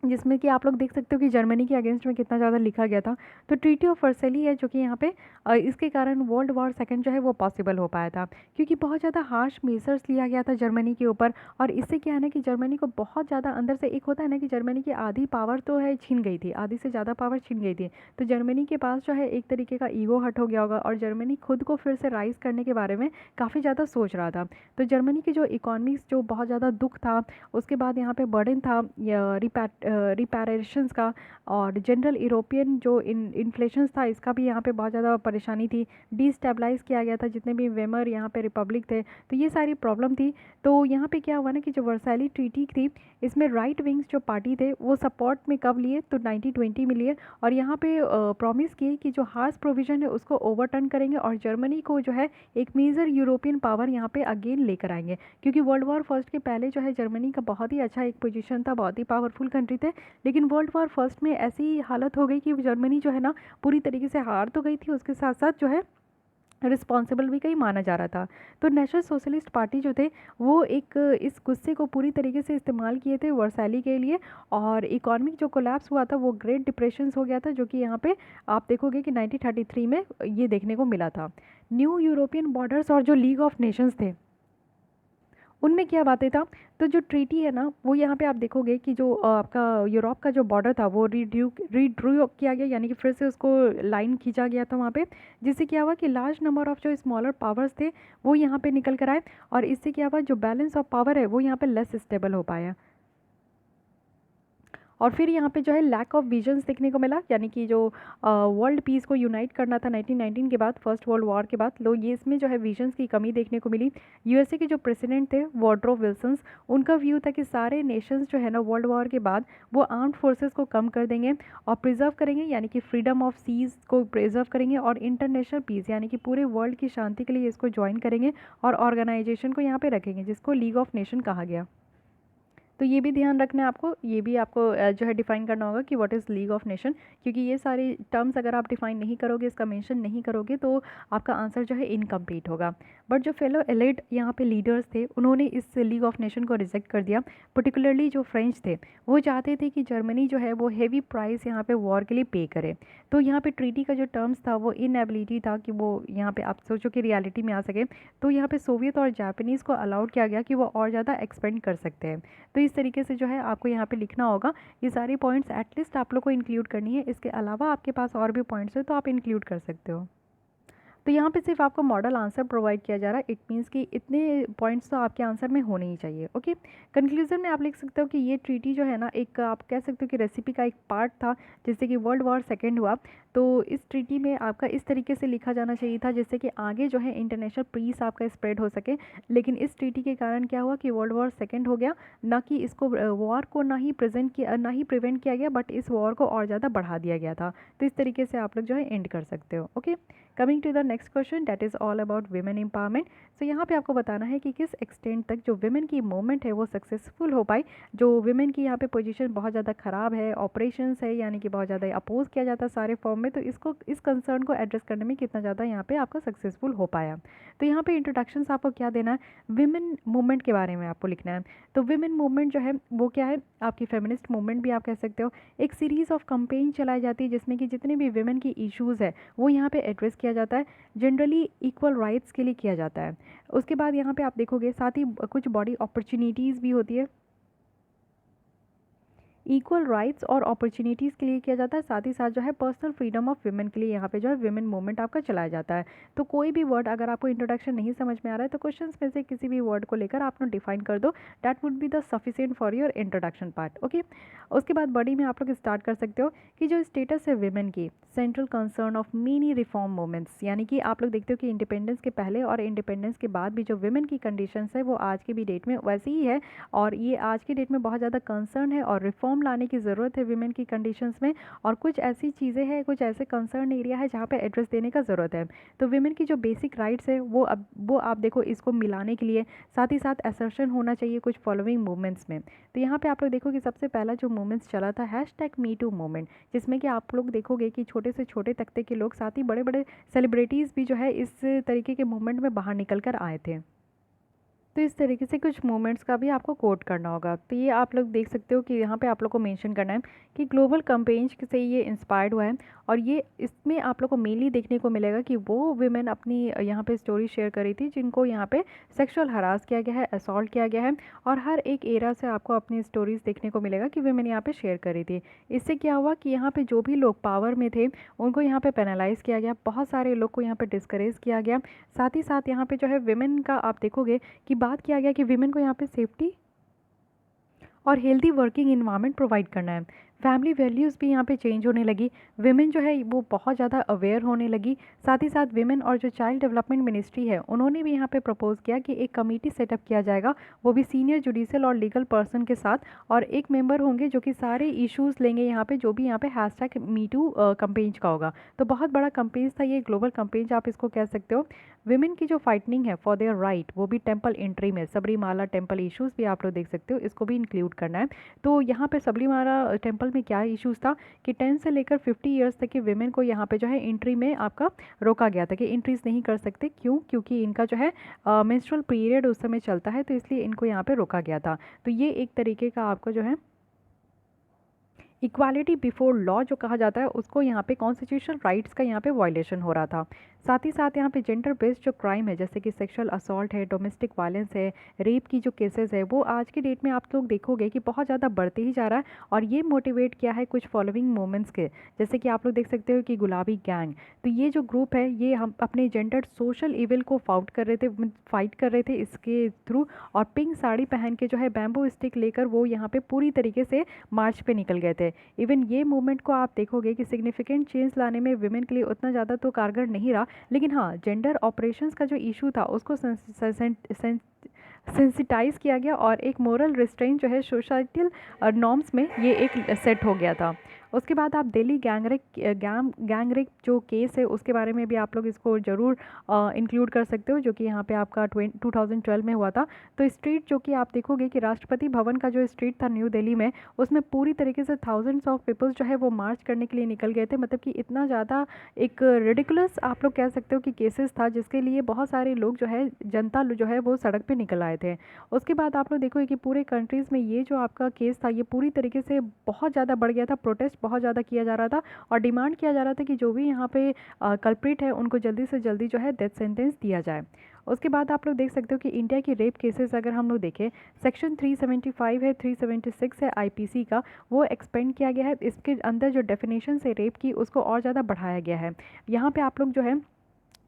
जिसमें कि आप लोग देख सकते हो कि जर्मनी के अगेंस्ट में कितना ज़्यादा लिखा गया था। तो ट्रीटी ऑफ वर्सेली है जो कि यहाँ पे इसके कारण वर्ल्ड वॉर सेकंड जो है वो पॉसिबल हो पाया था, क्योंकि बहुत ज़्यादा हार्श मेजर्स लिया गया था जर्मनी के ऊपर। और इससे क्या है ना कि जर्मनी को बहुत ज़्यादा अंदर से, एक होता है ना कि जर्मनी की आधी पावर तो है छीन गई थी, आधी से ज़्यादा पावर छीन गई थी। तो जर्मनी के पास जो है एक तरीके का ईगो हट हो गया होगा और जर्मनी खुद को फिर से राइज करने के बारे में काफ़ी ज़्यादा सोच रहा था। तो जर्मनी की जो इकोनॉमिक्स जो बहुत ज़्यादा दुख था, उसके बाद यहाँ पे बर्डन था रिपेरेशंस का, और जनरल यूरोपियन जो इन्फ्लेशन था इसका भी यहाँ पे बहुत ज़्यादा परेशानी थी। डिस्टेबलाइज किया गया था जितने भी वेमर यहाँ पे रिपब्लिक थे, तो ये सारी प्रॉब्लम थी। तो यहाँ पे क्या हुआ ना कि जो वर्साइली ट्रीटी थी इसमें राइट विंग्स जो पार्टी थे वो सपोर्ट में कब लिए तो 1920 में लिए। और यहाँ पे प्रॉमिस किए कि जो हार्स प्रोविजन है उसको ओवरटर्न करेंगे और जर्मनी को जो है एक मेजर यूरोपियन पावर यहाँ पे अगेन लेकर आएंगे, क्योंकि वर्ल्ड वॉर फर्स्ट के पहले जो है जर्मनी का बहुत ही अच्छा एक पोजीशन था, बहुत ही पावरफुल कंट्री थे। लेकिन वर्ल्ड वॉर फर्स्ट में ऐसी हालत हो गई कि जर्मनी जो है ना पूरी तरीके से हार तो गई थी, उसके साथ साथ जो है रिस्पॉन्सिबल भी कहीं माना जा रहा था। तो नेशनल सोशलिस्ट पार्टी जो थे वो एक इस गुस्से को पूरी तरीके से इस्तेमाल किए थे वर्साइली के लिए, और इकोनॉमिक जो कोलैप्स हुआ था वो ग्रेट डिप्रेशन हो गया था, जो कि यहाँ पे आप देखोगे कि 1933 में ये देखने को मिला था। न्यू यूरोपियन बॉर्डर्स और जो लीग ऑफ नेशंस थे उनमें क्या बातें था, तो जो ट्रीटी है ना वो यहाँ पे आप देखोगे कि जो आपका यूरोप का जो बॉर्डर था वो रीड्रू किया गया, यानी कि फिर से उसको लाइन खींचा गया था वहाँ पे, जिससे क्या हुआ कि लार्ज नंबर ऑफ जो स्मॉलर पावर्स थे वो यहाँ पे निकल कर आए। और इससे क्या हुआ जो बैलेंस ऑफ पावर है वो यहाँ पे लेस स्टेबल हो पाया। और फिर यहाँ पे जो है लैक ऑफ विजन्स देखने को मिला, यानी कि जो वर्ल्ड पीस को यूनाइट करना था 1919 के बाद, फर्स्ट वर्ल्ड वॉर के बाद, लोग ये इसमें जो है विजन्स की कमी देखने को मिली। यूएसए के जो प्रेसिडेंट थे वॉड्रो विल्सन्स, उनका व्यू था कि सारे नेशंस जो है ना वर्ल्ड वॉर के बाद वो आर्म्ड फोर्सेस को कम कर देंगे और प्रिजर्व करेंगे, यानी कि फ्रीडम ऑफ सीज को प्रिजर्व करेंगे और इंटरनेशनल पीस यानी कि पूरे वर्ल्ड की शांति के लिए इसको ज्वाइन करेंगे और ऑर्गेनाइजेशन को यहाँ पे रखेंगे जिसको लीग ऑफ नेशन कहा गया। तो ये भी ध्यान रखना है आपको, ये भी आपको जो है डिफाइन करना होगा कि what is league of nation, क्योंकि ये सारी टर्म्स अगर आप डिफाइन नहीं करोगे, इसका मेंशन नहीं करोगे, तो आपका आंसर जो है इनकम्प्लीट होगा। बट जो फेलो एलिट यहाँ पे लीडर्स थे उन्होंने इस लीग ऑफ नेशन को रिजेक्ट कर दिया। पर्टिकुलरली जो फ्रेंच थे वो चाहते थे कि जर्मनी जो है वो हेवी प्राइस यहाँ पे वॉर के लिए पे करे। तो यहाँ पे ट्रीटी का जो टर्म्स था वो इनएबिलिटी था कि वो यहाँ पे आप सोचो कि रियलिटी में आ सके, तो यहाँ पे सोवियत और जापानीज़ को अलाउड किया गया कि वो और ज़्यादा एक्सपेंड कर सकते हैं। तो इस तरीके से जो है आपको यहाँ पे लिखना होगा, ये सारी पॉइंट्स एटलीस्ट आप लोग को इंक्लूड करनी है। इसके अलावा आपके पास और भी पॉइंट्स है तो आप इंक्लूड कर सकते हो। तो यहाँ पे सिर्फ आपको मॉडल आंसर प्रोवाइड किया जा रहा है, इट मीन्स कि इतने पॉइंट्स तो आपके आंसर में होने ही चाहिए। ओके, कंक्लूजन में आप लिख सकते हो कि ये ट्रीटी जो है ना एक आप कह सकते हो कि रेसिपी का एक पार्ट था जिससे कि वर्ल्ड वॉर सेकेंड हुआ। तो इस ट्रीटी में आपका इस तरीके से लिखा जाना चाहिए था जिससे कि आगे जो है इंटरनेशनल पीस आपका स्प्रेड हो सके, लेकिन इस ट्रीटी के कारण क्या हुआ कि वर्ल्ड वॉर सेकेंड हो गया, ना कि इसको वॉर को ना ही प्रिवेंट किया गया, बट इस वॉर को और ज़्यादा बढ़ा दिया गया था। तो इस तरीके से आप लोग जो है एंड कर सकते हो। Okay, coming to the next question that is all about women empowerment. So यहाँ पे आपको बताना है कि किस एक्सटेंट तक जो विमेन की मूवमेंट है वो सक्सेसफुल हो पाई। जो विमेन की यहाँ पे पोजीशन बहुत ज़्यादा ख़राब है, ऑपरेशंस है यानी कि बहुत ज़्यादा अपोज किया जाता है सारे फॉर्म में, तो इसको इस कंसर्न को एड्रेस करने में कितना ज़्यादा यहाँ पे आपका सक्सेसफुल हो पाया। तो यहाँ पे इंट्रोडक्शंस आपको क्या देना है, विमेन मूवमेंट के बारे में आपको लिखना है। तो विमेन मूवमेंट जो है वो क्या है, आपकी फेमिनिस्ट मूवमेंट भी आप कह सकते हो। एक सीरीज़ ऑफ कंपेन चलाई जाती है जिसमें कि जितने भी विमेन की इश्यूज़ है वो यहाँ पे एड्रेस किया जाता है, जनरली इक्वल राइट्स के लिए किया जाता है। उसके बाद यहाँ पे आप देखोगे साथ ही कुछ बॉडी अपॉर्चुनिटीज़ भी होती है, इक्वल राइट्स और अपॉर्चुनिटीज़ के लिए किया जाता है। साथ ही साथ जो है पर्सनल फ्रीडम ऑफ विमेन के लिए यहाँ पे जो है विमेन मूवमेंट आपका चलाया जाता है। तो कोई भी वर्ड अगर आपको इंट्रोडक्शन नहीं समझ में आ रहा है तो क्वेश्चंस में से किसी भी वर्ड को लेकर आप लोग डिफाइन कर दो, that would be the sufficient for your introduction part. Okay, उसके बाद बॉडी में आप लोग स्टार्ट कर सकते हो कि जो स्टेटस है विमेन की, central concern of many reform movements, यानी कि आप लोग देखते हो कि इंडिपेंडेंस के पहले और इंडिपेंडेंस के बाद भी जो विमेन की कंडीशंस है वो आज के भी डेट में वैसी ही है, और ये आज की डेट में बहुत ज़्यादा कंसर्न है और रिफॉर्म लाने की ज़रूरत है विमेन की कंडीशंस में। और कुछ ऐसी चीज़ें हैं, कुछ ऐसे कंसर्न एरिया है जहाँ पे एड्रेस देने का ज़रूरत है। तो विमेन की जो बेसिक राइट्स है वो आप देखो, इसको मिलाने के लिए साथ ही साथ असर्शन होना चाहिए कुछ फॉलोइंग मूवमेंट्स में। तो यहाँ पे आप लोग देखो कि सबसे पहला जो मूवमेंट्स चला था #MeToo मूवमेंट, जिसमें कि आप लोग देखोगे कि छोटे से छोटे तख्ते के लोग, साथ ही बड़े बड़े सेलिब्रिटीज़ भी जो है इस तरीके के मूवमेंट में बाहर निकल कर आए थे। तो इस तरीके से कुछ मूवमेंट्स का भी आपको कोट करना होगा। तो ये आप लोग देख सकते हो कि यहाँ पे आप लोग को मेंशन करना है कि ग्लोबल कैंपेन्स से ये इंस्पायर्ड हुआ है, और ये इसमें आप लोग को मेनली देखने को मिलेगा कि वो विमेन अपनी यहाँ पे स्टोरी शेयर करी थी जिनको यहाँ पे सेक्सुअल हरास किया गया है, असॉल्ट किया गया है, और हर एक एरा से आपको अपनी स्टोरीज़ देखने को मिलेगा कि विमेन यहाँ पे शेयर करी थी। इससे क्या हुआ कि यहाँ पे जो भी लोग पावर में थे उनको यहाँ पे पेनलाइज किया गया, बहुत सारे लोग को यहाँ पे डिस्करेज किया गया। साथ ही साथ यहाँ पे जो है विमेन का आप देखोगे कि बात किया गया कि विमेन को यहाँ पे सेफ्टी और हेल्दी वर्किंग इन्वायरमेंट प्रोवाइड करना है। फैमिली वैल्यूज़ भी यहाँ पे चेंज होने लगी, विमेन जो है वो बहुत ज़्यादा अवेयर होने लगी। साथ ही साथ विमेन और जो चाइल्ड डेवलपमेंट मिनिस्ट्री है उन्होंने भी यहाँ पे प्रपोज किया कि एक कमेटी सेटअप किया जाएगा, वो भी सीनियर जुडिशियल और लीगल पर्सन के साथ, और एक मेंबर होंगे जो कि सारे इश्यूज़ लेंगे यहाँ पे, जो भी यहाँ पे #MeToo कैंपेन्स का होगा। तो बहुत बड़ा कैंपेन्स था ये, ग्लोबल कैंपेन्स आप इसको कह सकते हो। विमेन की जो फाइटिंग है फॉर देयर राइट, वो भी टेम्पल एंट्री में, सबरीमाला टेम्पल इश्यूज़ भी आप लोग देख सकते हो, इसको भी इंक्लूड करना है। तो यहाँ पे सबरीमाला टेम्पल में क्या इश्यूज़ था कि 10 से लेकर 50 ईयर्स तक के विमेन को यहाँ पे जो है एंट्री में आपका रोका गया था कि एंट्रीज नहीं कर सकते। क्यों? क्योंकि इनका जो है मेंस्ट्रुअल पीरियड उस समय चलता है, तो इसलिए इनको यहाँ पे रोका गया था। तो ये एक तरीके का आपको जो है इक्वालिटी बिफोर लॉ जो कहा जाता है उसको यहाँ पे कॉन्स्टिट्यूशनल राइट्स का यहाँ पे वायलेशन हो रहा था। साथ ही साथ यहाँ पे जेंडर बेस्ड जो क्राइम है जैसे कि सेक्सुअल असॉल्ट है, डोमेस्टिक वायलेंस है, रेप की जो केसेस है, वो आज की डेट में आप लोग देखोगे कि बहुत ज़्यादा बढ़ते ही जा रहा है। और ये मोटिवेट किया है कुछ फॉलोइंग मोमेंट्स के, जैसे कि आप लोग देख सकते हो कि गुलाबी गैंग, तो ये जो ग्रुप है ये हम अपने जेंडर सोशल इविल को फाइट कर रहे थे इसके थ्रू, और पिंक साड़ी पहन के जो है बैम्बू स्टिक लेकर वो यहाँ पे पूरी तरीके से मार्च पे निकल गए थे। इवन ये मूवमेंट को आप देखोगे कि सिग्निफिकेंट चेंज लाने में विमेन के लिए उतना ज़्यादा तो कारगर नहीं रहा, लेकिन हाँ जेंडर ऑपरेशंस का जो इशू था उसको सेंसिटाइज किया गया, और एक मोरल रिस्ट्रेंट जो है सोसाइटल नॉर्म्स में ये एक सेट हो गया था। उसके बाद आप दिल्ली गैंग रेप जो केस है उसके बारे में भी आप लोग इसको ज़रूर इंक्लूड कर सकते हो, जो कि यहाँ पे आपका 2012 में हुआ था। तो स्ट्रीट जो कि आप देखोगे कि राष्ट्रपति भवन का जो स्ट्रीट था न्यू दिल्ली में, उसमें पूरी तरीके से थाउजेंड्स ऑफ पीपल्स जो है वो मार्च करने के लिए निकल गए थे। मतलब कि इतना ज़्यादा एक रिडिकुलस आप लोग कह सकते हो कि केसेस था, जिसके लिए बहुत सारे लोग जो है जनता जो है वो सड़क पर निकल आए थे। उसके बाद आप लोग देखोगे कि पूरे कंट्रीज़ में ये जो आपका केस था ये पूरी तरीके से बहुत ज़्यादा बढ़ गया था, प्रोटेस्ट बहुत ज़्यादा किया जा रहा था, और डिमांड किया जा रहा था कि जो भी यहाँ पे कल्प्रिट है उनको जल्दी से जल्दी जो है डेथ सेंटेंस दिया जाए। उसके बाद आप लोग देख सकते हो कि इंडिया की रेप केसेस अगर हम लोग देखें, सेक्शन 375 है, 376 है आईपीसी का, वो एक्सपेंड किया गया है। इसके अंदर जो डेफिनेशन है रेप की उसको और ज़्यादा बढ़ाया गया है। यहाँ पे आप लोग जो है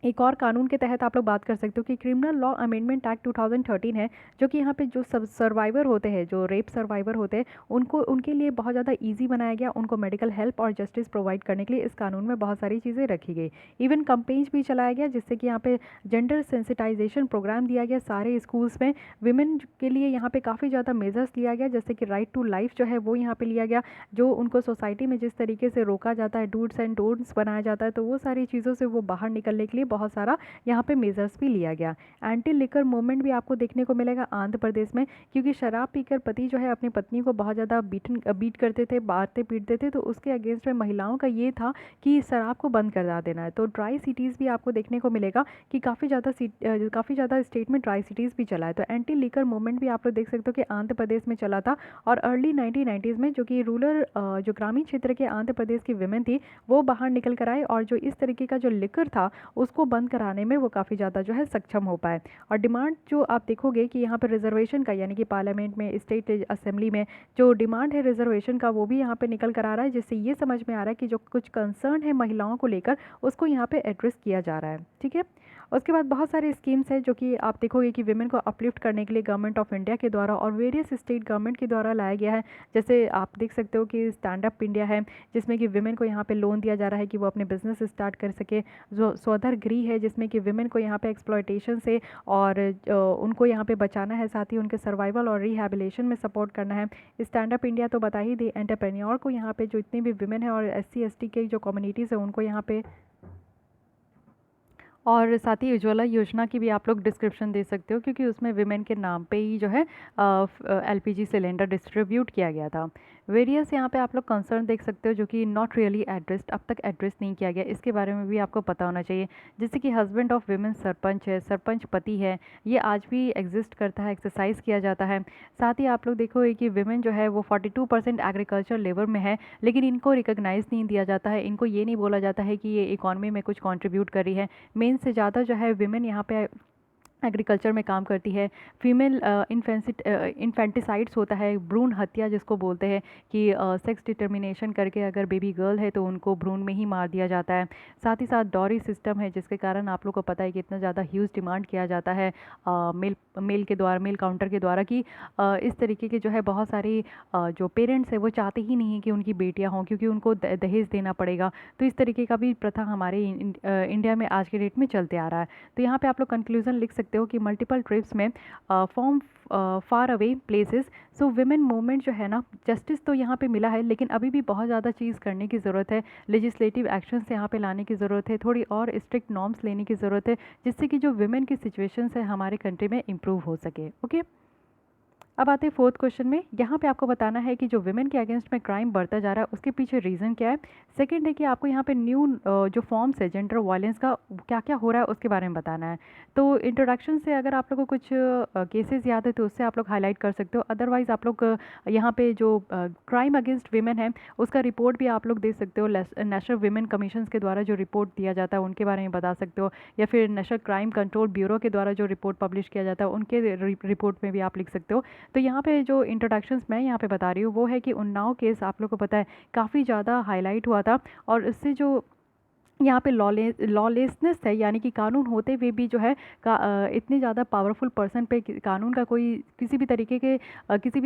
एक और कानून के तहत आप लोग बात कर सकते हो कि क्रिमिनल लॉ अमेंडमेंट एक्ट 2013 है, जो कि यहाँ पे जो सब सर्वाइवर होते हैं, जो रेप सर्वाइवर होते हैं, उनको उनके लिए बहुत ज़्यादा इजी बनाया गया, उनको मेडिकल हेल्प और जस्टिस प्रोवाइड करने के लिए इस कानून में बहुत सारी चीज़ें रखी गई। इवन कंपेन्स भी चलाया गया जिससे कि यहाँ पे जेंडर सेंसिटाइजेशन प्रोग्राम दिया गया सारे स्कूल्स में। विमेन के लिए यहाँ पे काफ़ी ज़्यादा मेजर्स लिया गया, जैसे कि राइट टू लाइफ जो है वो यहाँ पे लिया गया, जो उनको सोसाइटी में जिस तरीके से रोका जाता है, डूड्स एंड डोंट्स बनाया जाता है, तो वो सारी चीज़ों से वो बाहर निकलने के लिए बहुत सारा यहाँ पे मेजर्स भी लिया गया। एंटी लिकर मूवमेंट भी आपको देखने को मिलेगा आंध्र प्रदेश में, क्योंकि शराब पीकर पति जो है अपनी पत्नी को बहुत ज़्यादा बीट करते थे, मारते पीटते थे, तो उसके अगेंस्ट में महिलाओं का ये था कि शराब को बंद कर देना है। तो ड्राई सिटीज़ भी आपको देखने को मिलेगा कि काफ़ी ज़्यादा स्टेट में ड्राई सिटीज़ भी चला है। तो एंटी लिकर मूवमेंट भी आप लोग देख सकते हो कि आंध्र प्रदेश में चला था। और अर्ली 1990s में जो कि रूरल जो ग्रामीण क्षेत्र के आंध्र प्रदेश की विमेन थी वो बाहर निकल कर आए, और जो इस तरीके का जो लिकर था उसको बंद कराने में वो काफ़ी ज़्यादा जो है सक्षम हो पाए। और डिमांड जो आप देखोगे कि यहाँ पर रिजर्वेशन का, यानी कि पार्लियामेंट में, स्टेट असेंबली में जो डिमांड है रिजर्वेशन का, वो भी यहाँ पे निकल कर आ रहा है, जिससे ये समझ में आ रहा है कि जो कुछ कंसर्न है महिलाओं को लेकर उसको यहाँ पे एड्रेस किया जा रहा है। ठीक है। उसके बाद बहुत सारे स्कीम्स हैं जो कि आप देखोगे कि विमेन को अपलिफ्ट करने के लिए गवर्नमेंट ऑफ इंडिया के द्वारा और वेरियस स्टेट गवर्नमेंट के द्वारा लाया गया है। जैसे आप देख सकते हो कि स्टैंड अप इंडिया है, जिसमें कि विमेन को यहाँ पे लोन दिया जा रहा है कि वो अपने बिजनेस स्टार्ट कर सके। जो स्वधर गृह है, जिसमें कि विमेन को यहाँ पे एक्सप्लॉयटेशन से और उनको यहाँ पे बचाना है, साथ ही उनके सर्वाइवल और रिहैबिलिटेशन में सपोर्ट करना है। स्टैंड अप इंडिया तो बता ही दी, एंटरप्रेन्योर को यहाँ पे जो इतनी भी विमेन है और SC ST के जो कम्युनिटीज़ है उनको यहाँ पे, और साथ ही उज्ज्वला योजना की भी आप लोग डिस्क्रिप्शन दे सकते हो, क्योंकि उसमें विमेन के नाम पे ही जो है LPG सिलेंडर डिस्ट्रीब्यूट किया गया था। वेरियस यहाँ पे आप लोग कंसर्न देख सकते हो जो कि नॉट रियली एड्रेस्ड, अब तक एड्रेस नहीं किया गया, इसके बारे में भी आपको पता होना चाहिए। जैसे कि हस्बैंड ऑफ विमेन सरपंच है, सरपंच पति है, ये आज भी एग्जिस्ट करता है, एक्सरसाइज किया जाता है। साथ ही आप लोग देखो कि विमेन जो है वो 42% एग्रीकल्चर लेबर में है, लेकिन इनको रिकॉग्नाइज नहीं दिया जाता है, इनको ये नहीं बोला जाता है कि ये इकॉनमी में कुछ कॉन्ट्रीब्यूट कर रही है। मेन से ज़्यादा जो है विमेन यहाँ पे एग्रीकल्चर में काम करती है। फीमेल इन्फेंटिसाइड्स होता है, भ्रूण हत्या जिसको बोलते हैं, कि सेक्स डिटर्मिनेशन करके अगर बेबी गर्ल है तो उनको भ्रूण में ही मार दिया जाता है। साथ ही साथ डॉरी सिस्टम है, जिसके कारण आप लोग को पता है कि इतना ज़्यादा ह्यूज डिमांड किया जाता है मेल के द्वारा, मेल काउंटर के द्वारा, कि इस तरीके के जो है बहुत सारी जो पेरेंट्स है वो चाहते ही नहीं है कि उनकी बेटियाँ हों, क्योंकि उनको दहेज देना पड़ेगा। तो इस तरीके का भी प्रथा हमारे इंडिया में आज के डेट में चलते आ रहा है। तो यहाँ पे आप लोग कंक्लूजन लिख सकते हो कि मल्टीपल ट्रिप्स में from far away places, so women movement जो है ना, जस्टिस तो यहाँ पे मिला है, लेकिन अभी भी बहुत ज़्यादा चीज़ करने की ज़रूरत है। लेजिस्लेटिव एक्शंस यहाँ पे लाने की ज़रूरत है, थोड़ी और स्ट्रिक्ट नॉर्म्स लेने की ज़रूरत है, जिससे कि जो विमेन की सिचुएशंस है हमारे कंट्री में इम्प्रूव हो सके। ओके। अब आते हैं फोर्थ क्वेश्चन में। यहाँ पे आपको बताना है कि जो विमेन के अगेंस्ट में क्राइम बढ़ता जा रहा है उसके पीछे रीज़न क्या है। सेकंड है कि आपको यहाँ पे न्यू जो फॉर्म्स है जेंडर वायलेंस का, क्या क्या हो रहा है उसके बारे में बताना है। तो इंट्रोडक्शन से अगर आप लोगों को कुछ केसेस याद है तो उससे आप लोग हाईलाइट कर सकते हो। अदरवाइज़ आप लोग यहाँ पे जो क्राइम अगेंस्ट विमेन है उसका रिपोर्ट भी आप लोग दे सकते हो। नेशनल विमेन कमीशन के द्वारा जो रिपोर्ट दिया जाता है उनके बारे में बता सकते हो, या फिर नेशनल क्राइम कंट्रोल ब्यूरो के द्वारा जो रिपोर्ट पब्लिश किया जाता है उनके रिपोर्ट में भी आप लिख सकते हो। तो यहाँ पे जो इंट्रोडक्शंस मैं यहाँ पे बता रही हूँ वो है कि उन्नाव केस आप लोग को पता है काफ़ी ज़्यादा हाईलाइट हुआ था, और इससे जो यहाँ पे लॉलेसनेस है, यानी कि कानून होते हुए भी जो है इतने ज़्यादा पावरफुल पर्सन पे कानून का कोई किसी भी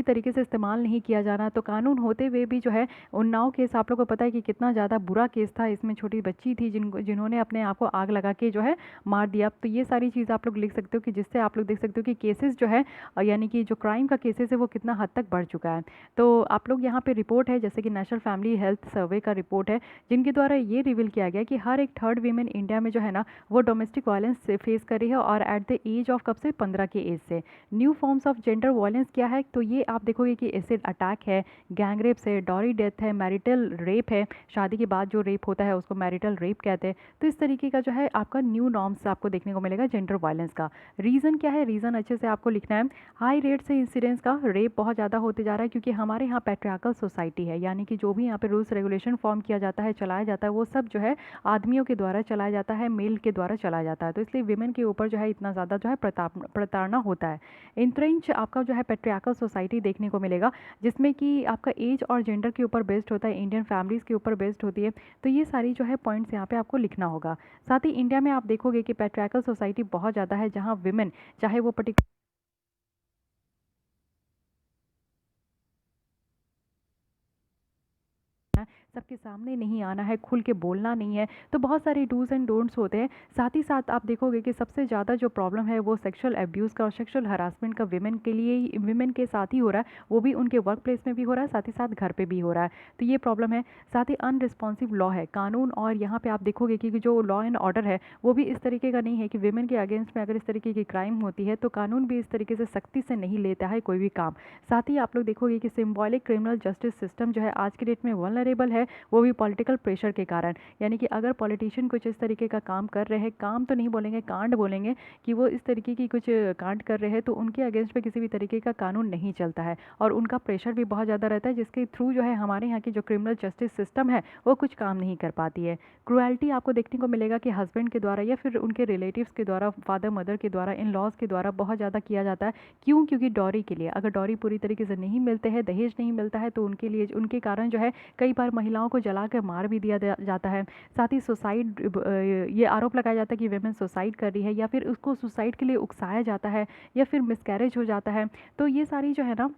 तरीके से इस्तेमाल नहीं किया जा रहा। तो कानून होते हुए भी जो है उन्नाव केस आप लोग को पता है कि कितना ज़्यादा बुरा केस था। इसमें छोटी बच्ची थी जिन्होंने अपने आप को आग लगा के जो है मार दिया। तो ये सारी चीज़ आप लोग लिख सकते हो, कि जिससे आप लोग देख सकते हो कि केसेस जो है यानी कि जो क्राइम का केसेस है वो कितना हद तक बढ़ चुका है। तो आप लोग यहाँ पे रिपोर्ट है, जैसे कि नेशनल फैमिली हेल्थ सर्वे का रिपोर्ट है, जिनके द्वारा ये रिवील किया गया कि हर एक थर्ड वीमेन इंडिया में जो है ना वो डोमेस्टिक वायलेंस से फेस कर रही है, और एट द एज ऑफ कब से 15 के एज से। New forms of gender violence क्या है, तो ये आप देखोगे कि एसिड अटैक है, गैंग रेप्स है, डॉरी डेथ है, मैरिटल रेप है, शादी के बाद जो रेप होता है उसको मैरिटल रेप कहते हैं। तो इस तरीके का जो है आपका न्यू नॉर्म्स आपको देखने को मिलेगा जेंडर वायलेंस का। रीज़न क्या है, रीज़न अच्छे से आपको लिखना है। हाई रेट से इंसिडेंस का रेप बहुत ज़्यादा होते जा रहा है, क्योंकि हमारे यहाँ पैट्रियार्कल सोसाइटी है, यानी कि जो भी यहाँ पे रूल्स रेगुलेशन फॉर्म किया जाता है, चलाया जाता है, वो सब जो है आदमियों के द्वारा चलाया जाता है, मेल के द्वारा चलाया जाता है। तो इसलिए विमेन के ऊपर जो है इतना ज़्यादा जो है प्रताड़ना होता है। इंट्रेंच आपका जो है पैट्रियार्कल सोसाइटी देखने को मिलेगा, जिसमें कि आपका एज और जेंडर के ऊपर बेस्ड होता है, इंडियन फैमिलीज़ के ऊपर बेस्ड होती है। तो ये सारी जो है पॉइंट्स यहाँ पे आपको लिखना होगा। साथ ही इंडिया में आप देखोगे कि पैट्रियार्कल सोसाइटी बहुत ज़्यादा है, जहाँ विमेन चाहे वो पर्टिकुलर सबके सामने नहीं आना है, खुल के बोलना नहीं है। तो बहुत सारे डूज़ एंड डोंट्स होते हैं। साथ ही साथ आप देखोगे कि सबसे ज़्यादा जो प्रॉब्लम है वो सेक्सुअल अब्यूज़ का और सेक्सुअल हरासमेंट का विमेन के साथ ही हो रहा है, वो भी उनके वर्क प्लेस में भी हो रहा है, साथ ही साथ घर पे भी हो रहा है। तो ये प्रॉब्लम है। साथ ही अनरिस्पॉन्सिव लॉ है, कानून, और यहाँ पे आप देखोगे कि जो लॉ एंड ऑर्डर है वो भी इस तरीके का नहीं है कि विमेन के अगेंस्ट में अगर इस तरीके की क्राइम होती है तो कानून भी इस तरीके से सख्ती से नहीं लेता है कोई भी काम। साथ ही आप लोग देखोगे कि सिम्बॉलिक क्रिमिनल जस्टिस सिस्टम जो है आज की डेट में वल्नरेबल है, वो भी पॉलिटिकल प्रेशर के कारण। यानी कि अगर पॉलिटिशियन कुछ इस तरीके का काम कर रहे हैं, काम तो नहीं बोलेंगे, कांड बोलेंगे, कि वो इस तरीके की कुछ कांड कर रहे हैं, तो उनके अगेंस्ट में किसी भी तरीके का कानून नहीं चलता है और उनका प्रेशर भी बहुत ज़्यादा रहता है, जिसके थ्रू जो है हमारे यहाँ की जो क्रिमिनल जस्टिस सिस्टम है वो कुछ काम नहीं कर पाती है। क्रुएल्टी आपको देखने को मिलेगा कि हस्बैंड के द्वारा या फिर उनके रिलेटिव्स के द्वारा, फादर मदर के द्वारा, इन लॉज के द्वारा बहुत ज़्यादा किया जाता है। क्यों? क्योंकि डॉरी के लिए, अगर डॉरी पूरी तरीके से नहीं मिलते हैं, दहेज नहीं मिलता है, तो उनके लिए, उनके कारण जो है कई बार महिलाओं को जला कर मार भी दिया जाता है। साथ ही सुसाइड, ये आरोप लगाया जाता है कि वेमेन सुसाइड कर रही है या फिर उसको सुसाइड के लिए उकसाया जाता है या फिर मिसकैरेज हो जाता है। तो ये सारी जो है ना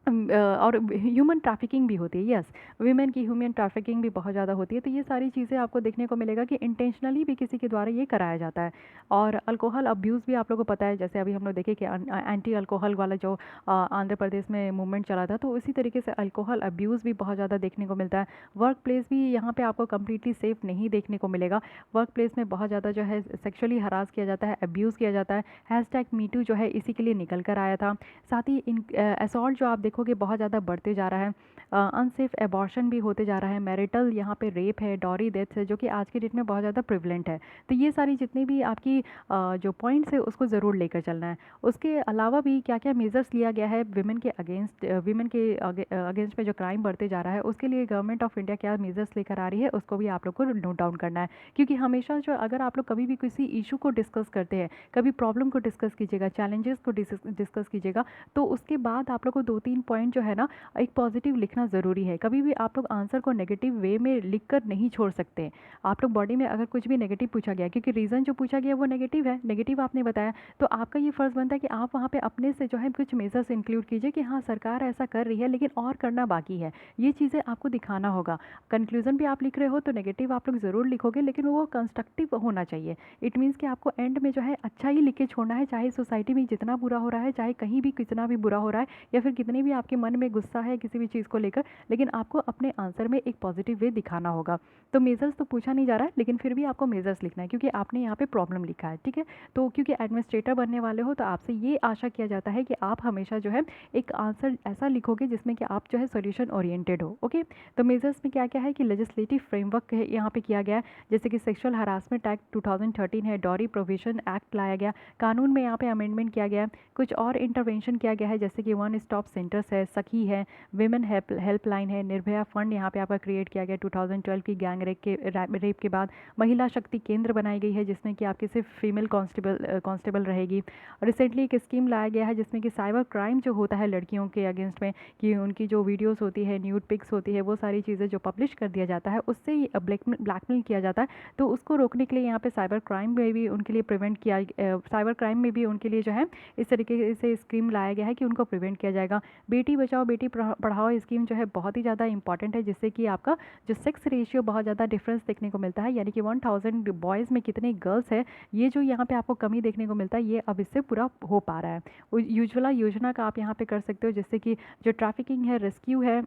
और ह्यूमन ट्रैफिकिंग भी होती है। यस, वीमेन की ह्यूमन ट्रैफिकिंग भी बहुत ज़्यादा होती है। तो ये सारी चीज़ें आपको देखने को मिलेगा कि इंटेंशनली भी किसी के द्वारा ये कराया जाता है। और अल्कोहल अब्यूज़ भी आप लोगों को पता है, जैसे अभी हम लोग देखें कि एंटी अल्कोहल वाला जो आंध्र प्रदेश में मूवमेंट चला था, तो उसी तरीके से अल्कोहल अब्यूज़ भी बहुत ज़्यादा देखने को मिलता है। वर्क प्लेस भी यहाँ पर आपको कम्प्लीटली सेफ़ नहीं देखने को मिलेगा। वर्क प्लेस में बहुत ज़्यादा जो है सेक्शुअली हरास किया जाता है, अब्यूज़ किया जाता है। #मीटू जो है इसी के लिए निकल कर आया था। साथ ही इन असॉल्ट जो आप देखोगे बहुत ज़्यादा बढ़ते जा रहा है। अनसेफ एबॉर्शन भी होते जा रहा है। मैरिटल यहाँ पे रेप है, डॉरी डेथ है, जो कि आज की डेट में बहुत ज़्यादा प्रिवलेंट है। तो ये सारी जितनी भी आपकी जो पॉइंट्स है उसको ज़रूर लेकर चलना है। उसके अलावा भी क्या क्या मेजर्स लिया गया है विमेन के अगेंस्ट, अगेंस्ट में जो क्राइम बढ़ते जा रहा है, उसके लिए गवर्नमेंट ऑफ इंडिया क्या मेजर्स लेकर आ रही है, उसको भी आप लोग को नोट डाउन करना है। क्योंकि हमेशा जो, अगर आप लोग कभी भी किसी इशू को डिस्कस करते हैं, कभी प्रॉब्लम को डिस्कस कीजिएगा, चैलेंजेस को डिस्कस कीजिएगा, तो उसके बाद आप लोग को 2-3 पॉइंट जो है ना एक पॉजिटिव लिखना ज़रूरी है। कभी भी आप लोग आंसर को नेगेटिव वे में लिख कर नहीं छोड़ सकते। आप लोग बॉडी में अगर कुछ भी नेगेटिव पूछा गया, क्योंकि रीज़न जो पूछा गया वो नेगेटिव है, नेगेटिव आपने बताया, तो आपका ये फ़र्ज़ बनता है कि आप वहाँ पे अपने से जो है कुछ मेजर्स इंक्लूड कीजिए कि हाँ, सरकार ऐसा कर रही है लेकिन और करना बाकी है। ये चीज़ें आपको दिखाना होगा। कंक्लूज़न भी आप लिख रहे हो तो नेगेटिव आप लोग ज़रूर लिखोगे, लेकिन वो कंस्ट्रक्टिव होना चाहिए। इट मीन्स कि आपको एंड में जो है अच्छा ही लिख के छोड़ना है, चाहे सोसाइटी में जितना बुरा हो रहा है, चाहे कहीं भी कितना भी बुरा हो रहा है, या फिर कितनी भी आपके मन में गुस्सा है किसी भी चीज़ को लेकर, लेकिन आपको अपने आंसर में एक पॉजिटिव वे दिखाना होगा। तो मेजर्स तो पूछा नहीं जा रहा है, लेकिन फिर भी आपको मेजर्स लिखना है क्योंकि आपने यहाँ पे प्रॉब्लम लिखा है, ठीक है। तो क्योंकि एडमिनिस्ट्रेटर बनने वाले हो तो आपसे ये आशा किया जाता है कि आप हमेशा जो है एक आंसर ऐसा लिखोगे जिसमें कि आप जो है सोल्यूशन ओरिएंटेड हो। ओके, तो मेजर्स में क्या क्या है कि लेजिस्लेटिव फ्रेमवर्क यहाँ पे किया गया है, जैसे कि सेक्सुअल हरासमेंट एक्ट 2013 है, डॉरी प्रोविजन एक्ट लाया गया, कानून में यहाँ पे अमेंडमेंट किया गया है, कुछ और इंटरवेंशन किया गया है, जैसे कि वन स्टॉप सेंटर्स है, सखी है, विमेन हेल्पलाइन है, निर्भया फंड यहाँ पे आपका क्रिएट किया गया 2012 की गैंग रेप के बाद, महिला शक्ति केंद्र बनाई गई है जिसमें कि आपकी सिर्फ फीमेल कांस्टेबल रहेगी। रिसेंटली एक स्कीम लाया गया है जिसमें कि साइबर क्राइम जो होता है लड़कियों के अगेंस्ट में, कि उनकी जो वीडियोस होती है, न्यूड पिक्स होती है, वो सारी चीज़ें जो पब्लिश कर दिया जाता है उससे ही ब्लैकमेल किया जाता है, तो उसको रोकने के लिए यहाँ पे साइबर क्राइम में भी उनके लिए प्रिवेंट किया, साइबर क्राइम में भी उनके लिए जो है इस तरीके से स्कीम लाया गया है कि उनको प्रिवेंट किया जाएगा। बेटी बचाओ बेटी पढ़ाओ स्कीम जो है बहुत ही ज़्यादा इंपॉर्टेंट है, जिससे कि आपका जो सेक्स रेशियो बहुत ज़्यादा डिफरेंस देखने को मिलता है, यानी कि 1000 बॉयज़ में कितने गर्ल्स है, ये जो यहाँ पे आपको कमी देखने को मिलता है, ये अब इससे पूरा हो पा रहा है। उज्ज्वला योजना का आप यहाँ पे कर सकते हो, जिससे कि जो ट्रैफिकिंग है, रेस्क्यू है,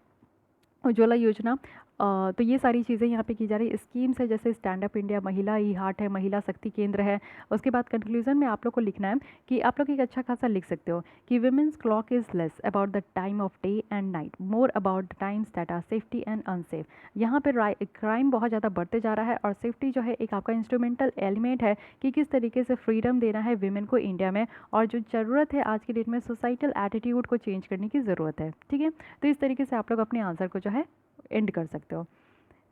उज्ज्वला योजना, तो ये सारी चीज़ें यहाँ पे की जा रही है। स्कीम्स है जैसे स्टैंड अप इंडिया, महिला ई हार्ट है, महिला शक्ति केंद्र है। उसके बाद कंक्लूजन में आप लोग को लिखना है कि आप लोग एक अच्छा खासा लिख सकते हो कि women's clock is less about the time of day and night, more about the times that are safety and unsafe. यहाँ पर क्राइम बहुत ज़्यादा बढ़ते जा रहा है और सेफ्टी जो है एक आपका इंस्ट्रूमेंटल एलिमेंट है कि किस तरीके से फ्रीडम देना है विमेन को इंडिया में, और जो ज़रूरत है आज की डेट में सोसाइटल एटीट्यूड को चेंज करने की ज़रूरत है, ठीक है। तो इस तरीके से आप लोग अपने आंसर को जो है एंड कर सकते हो।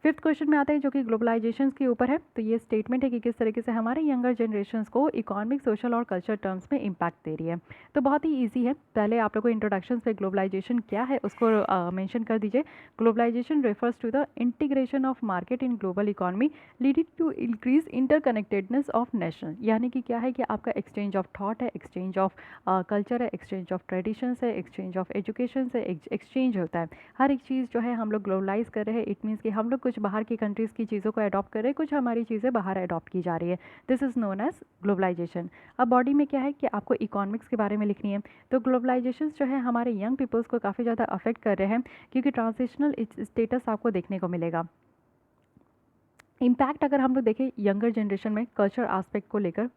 फिफ्थ क्वेश्चन में आता है जो कि ग्लोबलाइजेशन के ऊपर है। तो ये स्टेटमेंट है कि किस तरीके से हमारे यंगर जनरेशन्स को इकोनॉमिक, सोशल और कल्चर टर्म्स में इम्पैक्ट दे रही है। तो बहुत ही ईजी है। पहले आप लोग को इंट्रोडक्शन पे ग्लोबलाइजेशन क्या है उसको मेंशन कर दीजिए। Globalisation refers to the integration of market in global economy leading to increase interconnectedness of nation. यानी कि क्या है कि आपका एक्सचेंज ऑफ थॉट है, एक्सचेंज ऑफ कल्चर है, एक्सचेंज ऑफ ट्रेडिशंस है, एक्सचेंज ऑफ एजुकेशन है, एक्सचेंज होता है। हर एक चीज़ जो है हम लोग ग्लोबलाइज कर रहे हैं। इट मीन्स कि हम लोग कुछ बाहर की कंट्रीज़ की चीज़ों को अडॉप्ट कर रहे हैं, कुछ हमारी चीज़ें बाहर अडॉप्ट की जा रही है। This is known as globalisation. अब बॉडी में क्या है कि आपको इकोनॉमिक्स के बारे में लिखनी है। तो ग्लोबलाइजेशन जो है हमारे यंग पीपल्स को काफ़ी ज़्यादा अफेक्ट कर रहे हैं, क्योंकि ट्रांजिशनल स्टेटस आपको देखने को मिलेगा। इम्पैक्ट अगर हम लोग देखें यंगर जनरेशन में कल्चर आस्पेक्ट को लेकर,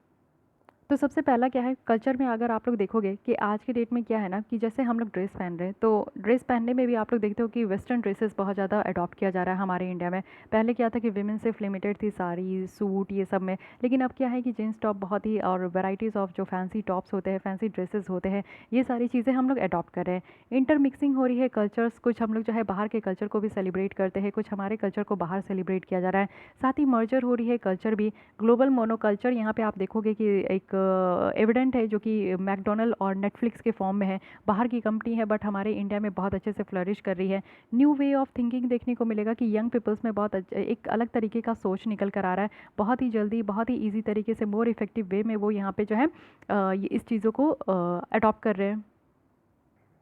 तो सबसे पहला क्या है, कल्चर में अगर आप लोग देखोगे कि आज के डेट में क्या है ना कि जैसे हम लोग ड्रेस पहन रहे हैं, तो ड्रेस पहनने में भी आप लोग देखते हो कि वेस्टर्न ड्रेसेस बहुत ज़्यादा अडॉप्ट किया जा रहा है हमारे इंडिया में। पहले क्या था कि विमेन सिर्फ लिमिटेड थी, साड़ी, सूट, ये सब में। लेकिन अब क्या है कि जीन्स टॉप बहुत ही, और वेराइटीज़ ऑफ जो फैंसी टॉप्स होते हैं, फैंसी ड्रेसेस होते हैं, ये सारी चीज़ें हम लोग अडॉप्ट कर रहे हैं। इंटरमिक्सिंग हो रही है कल्चर्स। कुछ हम लोग जो है बाहर के कल्चर को भी सेलिब्रेट करते हैं, कुछ हमारे कल्चर को बाहर सेलिब्रेट किया जा रहा है। साथ ही मर्जर हो रही है कल्चर भी। ग्लोबल मोनोकल्चर यहाँ पे आप देखोगे कि एक एविडेंट है, जो कि मैकडोनल्ड और नेटफ्लिक्स के फॉर्म में है। बाहर की कंपनी है बट हमारे इंडिया में बहुत अच्छे से फ्लरिश कर रही है। न्यू वे ऑफ थिंकिंग देखने को मिलेगा कि यंग पीपल्स में बहुत एक अलग तरीके का सोच निकल कर आ रहा है। बहुत ही जल्दी, बहुत ही ईजी तरीके से, मोर इफेक्टिव वे में वो यहाँ पे जो है ये इस चीज़ों को अडॉप्ट कर रहे हैं।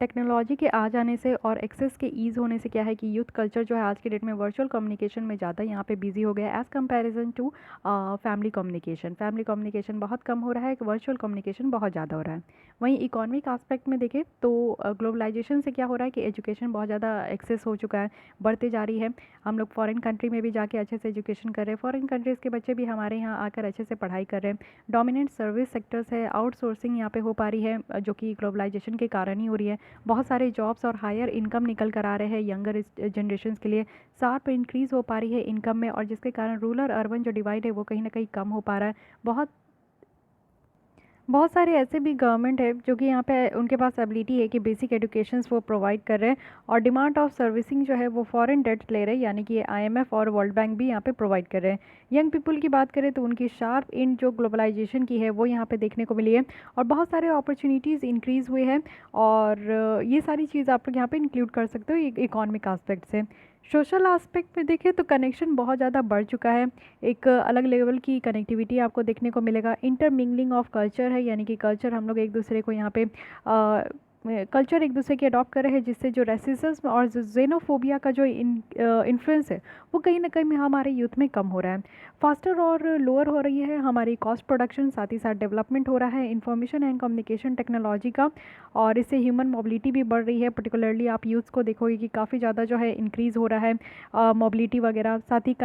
टेक्नोलॉजी के आ जाने से और एक्सेस के ईज़ होने से क्या है कि यूथ कल्चर जो है आज के डेट में वर्चुअल कम्युनिकेशन में ज़्यादा यहाँ पे बिजी हो गया है, as comparison to family communication. Family communication बहुत कम हो रहा है, वर्चुअल कम्युनिकेशन बहुत ज़्यादा हो रहा है। वहीं इकोनॉमिक आस्पेक्ट में देखें तो ग्लोबलाइजेशन से क्या हो रहा है कि एजुकेशन बहुत ज़्यादा एक्सेस हो चुका है, बढ़ते जा रही है। हम लोग फॉरेन कंट्री में भी जाके अच्छे से एजुकेशन कर रहे हैं, फॉरेन कंट्रीज़ के बच्चे भी हमारे यहाँ आकर अच्छे से पढ़ाई कर रहे हैं। डोमिनेंट सर्विस सेक्टर्स है, आउटसोर्सिंग यहाँ पे हो पा रही है, जो कि ग्लोबलाइजेशन के कारण ही हो रही है। बहुत सारे जॉब्स और हायर इनकम निकल कर आ रहे हैं यंगर जनरेशन के लिए। शार्प इंक्रीज़ हो पा रही है इनकम में, और जिसके कारण रूरल अर्बन जो डिवाइड है वो कहीं ना कहीं कम हो पा रहा है। बहुत सारे ऐसे भी गवर्नमेंट है जो कि यहाँ पे उनके पास एबिलिटी है कि बेसिक एजुकेशंस वो प्रोवाइड कर रहे हैं, और डिमांड ऑफ सर्विसिंग जो है वो फॉरेन डेट ले रहे हैं, यानी कि आईएमएफ और वर्ल्ड बैंक भी यहाँ पे प्रोवाइड कर रहे हैं। यंग पीपल की बात करें तो उनकी शार्प इन जो ग्लोबलाइजेशन की है वो यहाँ पे देखने को मिली है, और बहुत सारे अपॉर्चुनिटीज़ इंक्रीज़ हुए हैं। और ये सारी चीज़ आप लोग यहाँ पे इंक्लूड कर सकते हो इकोनॉमिक आस्पेक्ट से। सोशल एस्पेक्ट में देखें तो कनेक्शन बहुत ज़्यादा बढ़ चुका है। एक अलग लेवल की कनेक्टिविटी आपको देखने को मिलेगा। इंटरमिंगलिंग ऑफ कल्चर है, यानी कि कल्चर हम लोग एक दूसरे को यहाँ पे कल्चर एक दूसरे की अडॉप्ट कर रहे हैं, जिससे जो रेसिज्म और जेनोफोबिया का जो इन्फ्लुएंस है वो कहीं ना कहीं हमारे यूथ में कम हो रहा है। फास्टर और लोअर हो रही है हमारी कॉस्ट प्रोडक्शन, साथ ही साथ डेवलपमेंट हो रहा है इंफॉर्मेशन एंड कम्युनिकेशन टेक्नोलॉजी का, और इससे ह्यूमन मोबिलिटी भी बढ़ रही है। पर्टिकुलरली आप यूथ्स को देखोगे कि काफ़ी ज़्यादा जो है इंक्रीज़ हो रहा है मोबिलिटी वगैरह। साथ ही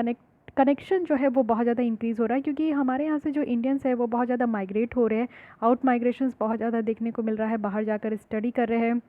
कनेक्शन जो है वो बहुत ज़्यादा इंक्रीज़ हो रहा है, क्योंकि हमारे यहाँ से जो इंडियंस है वो बहुत ज़्यादा माइग्रेट हो रहे हैं। आउट माइग्रेशंस बहुत ज़्यादा देखने को मिल रहा है, बाहर जाकर स्टडी कर रहे हैं,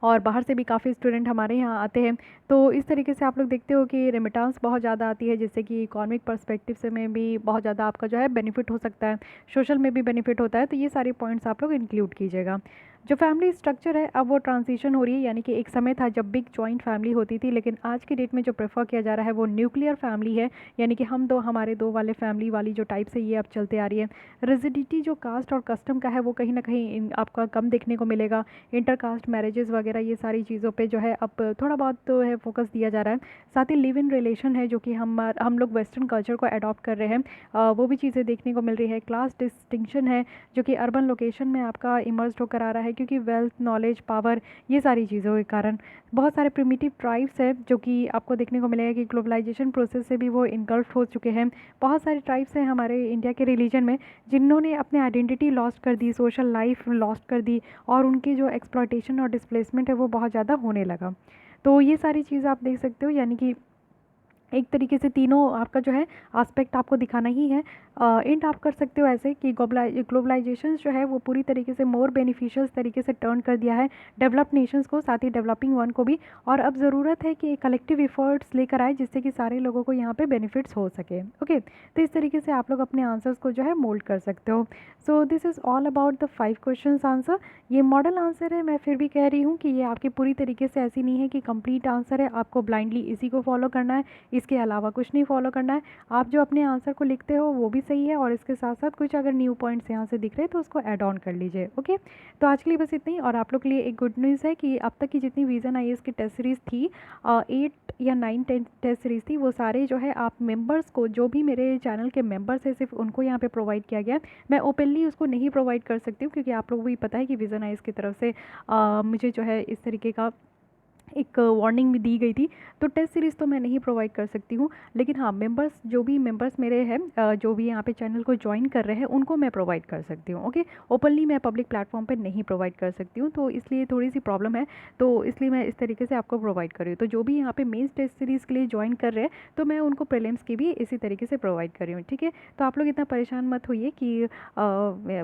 और बाहर से भी काफ़ी स्टूडेंट हमारे यहाँ आते हैं। तो इस तरीके से आप लोग देखते हो कि रेमिटेंस बहुत ज़्यादा आती है, जिससे कि इकोनॉमिक पर्सपेक्टिव से में भी बहुत ज़्यादा आपका जो है बेनिफिट हो सकता है, सोशल में भी बेनिफिट होता है। तो ये सारे पॉइंट्स आप लोग इंक्लूड कीजिएगा। जो फैमिली स्ट्रक्चर है अब वो ट्रांजिशन हो रही है, यानी कि एक समय था जब बिग जॉइंट फैमिली होती थी, लेकिन आज की डेट में जो प्रेफर किया जा रहा है वो न्यूक्लियर फैमिली है, यानी कि हम दो हमारे दो वाले फैमिली वाली जो टाइप से ये अब चलते आ रही है। रिजिडिटी जो कास्ट और कस्टम का है वो कहीं ना कहीं आपका कम देखने को मिलेगा। इंटरकास्ट मैरिजेस वगैरह ये सारी चीज़ों पे जो है अब थोड़ा बहुत तो है फोकस दिया जा रहा है। साथ ही लिव इन रिलेशन है, जो कि हम लोग वेस्टर्न कल्चर को अडॉप्ट कर रहे हैं, वो भी चीज़ें देखने को मिल रही है। क्लास डिस्टिंक्शन है, जो कि अर्बन लोकेशन में आपका इमर्ज होकर आ रहा है, क्योंकि वेल्थ, नॉलेज, पावर, ये सारी चीज़ों के कारण बहुत सारे प्रिमिटिव ट्राइब्स हैं जो कि आपको देखने को मिलेगा कि ग्लोबलाइजेशन प्रोसेस से भी वो इनगल्फ हो चुके हैं। बहुत सारे ट्राइब्स हैं हमारे इंडिया के रिलीजन में जिन्होंने अपने आइडेंटिटी लॉस्ट कर दी, सोशल लाइफ लॉस्ट कर दी, और उनकी जो एक्सप्लॉयटेशन और डिस्प्लेसमेंट है वो बहुत ज़्यादा होने लगा। तो ये सारी चीज़ आप देख सकते हो, यानी कि एक तरीके से तीनों आपका जो है एस्पेक्ट आपको दिखाना ही है। एंड आप कर सकते हो ऐसे कि ग्लोबलाइजेशन जो है वो पूरी तरीके से मोर बेनिफिशियल तरीके से टर्न कर दिया है डेवलप्ड नेशंस को, साथ ही डेवलपिंग वन को भी। और अब ज़रूरत है कि कलेक्टिव एफर्ट्स लेकर आए, जिससे कि सारे लोगों को यहाँ पे बेनिफिट्स हो सके। ओके, तो इस तरीके से आप लोग अपने आंसर्स को जो है मोल्ड कर सकते हो। So this is all about the 5 questions answer. ये मॉडल आंसर है, मैं फिर भी कह रही हूँ कि ये आपकी पूरी तरीके से ऐसी नहीं है कि कंप्लीट आंसर है, आपको ब्लाइंडली इसी को फॉलो करना है, इसके अलावा कुछ नहीं फॉलो करना है। आप जो अपने आंसर को लिखते हो वो भी सही है, और इसके साथ साथ कुछ अगर न्यू पॉइंट्स यहाँ से दिख रहे हैं तो उसको ऐड ऑन कर लीजिए। ओके, तो आज के लिए बस इतना ही। और आप लोग के लिए एक गुड न्यूज़ है कि अब तक की जितनी विज़न IAS की टेस्ट सीरीज़ थी, 8 या 9 टेस्ट सीरीज़ थी, वो सारे जो है आप मेंबर्स को, जो भी मेरे चैनल के मेंबर्स है सिर्फ उनको यहाँ पे प्रोवाइड किया गया है। मैं ओपनली उसको नहीं प्रोवाइड कर सकती हूँ, क्योंकि आप लोगों को भी पता है कि विज़न IAS की तरफ से मुझे जो है इस तरीके का एक वार्निंग भी दी गई थी। तो टेस्ट सीरीज़ तो मैं नहीं प्रोवाइड कर सकती हूँ, लेकिन हाँ मेंबर्स, जो भी मेंबर्स मेरे हैं जो भी यहाँ पे चैनल को ज्वाइन कर रहे हैं उनको मैं प्रोवाइड कर सकती हूँ। ओके, ओपनली मैं पब्लिक प्लेटफॉर्म पे नहीं प्रोवाइड कर सकती हूँ, तो इसलिए थोड़ी सी प्रॉब्लम है, तो इसलिए मैं इस तरीके से आपको प्रोवाइड कर रही हूँ। तो जो भी यहाँ पे मेंस टेस्ट सीरीज़ के लिए ज्वाइन कर रहे हैं तो मैं उनको प्रीलिम्स की भी इसी तरीके से प्रोवाइड कर रही हूँ। ठीक है, तो आप लोग इतना परेशान मत होइए कि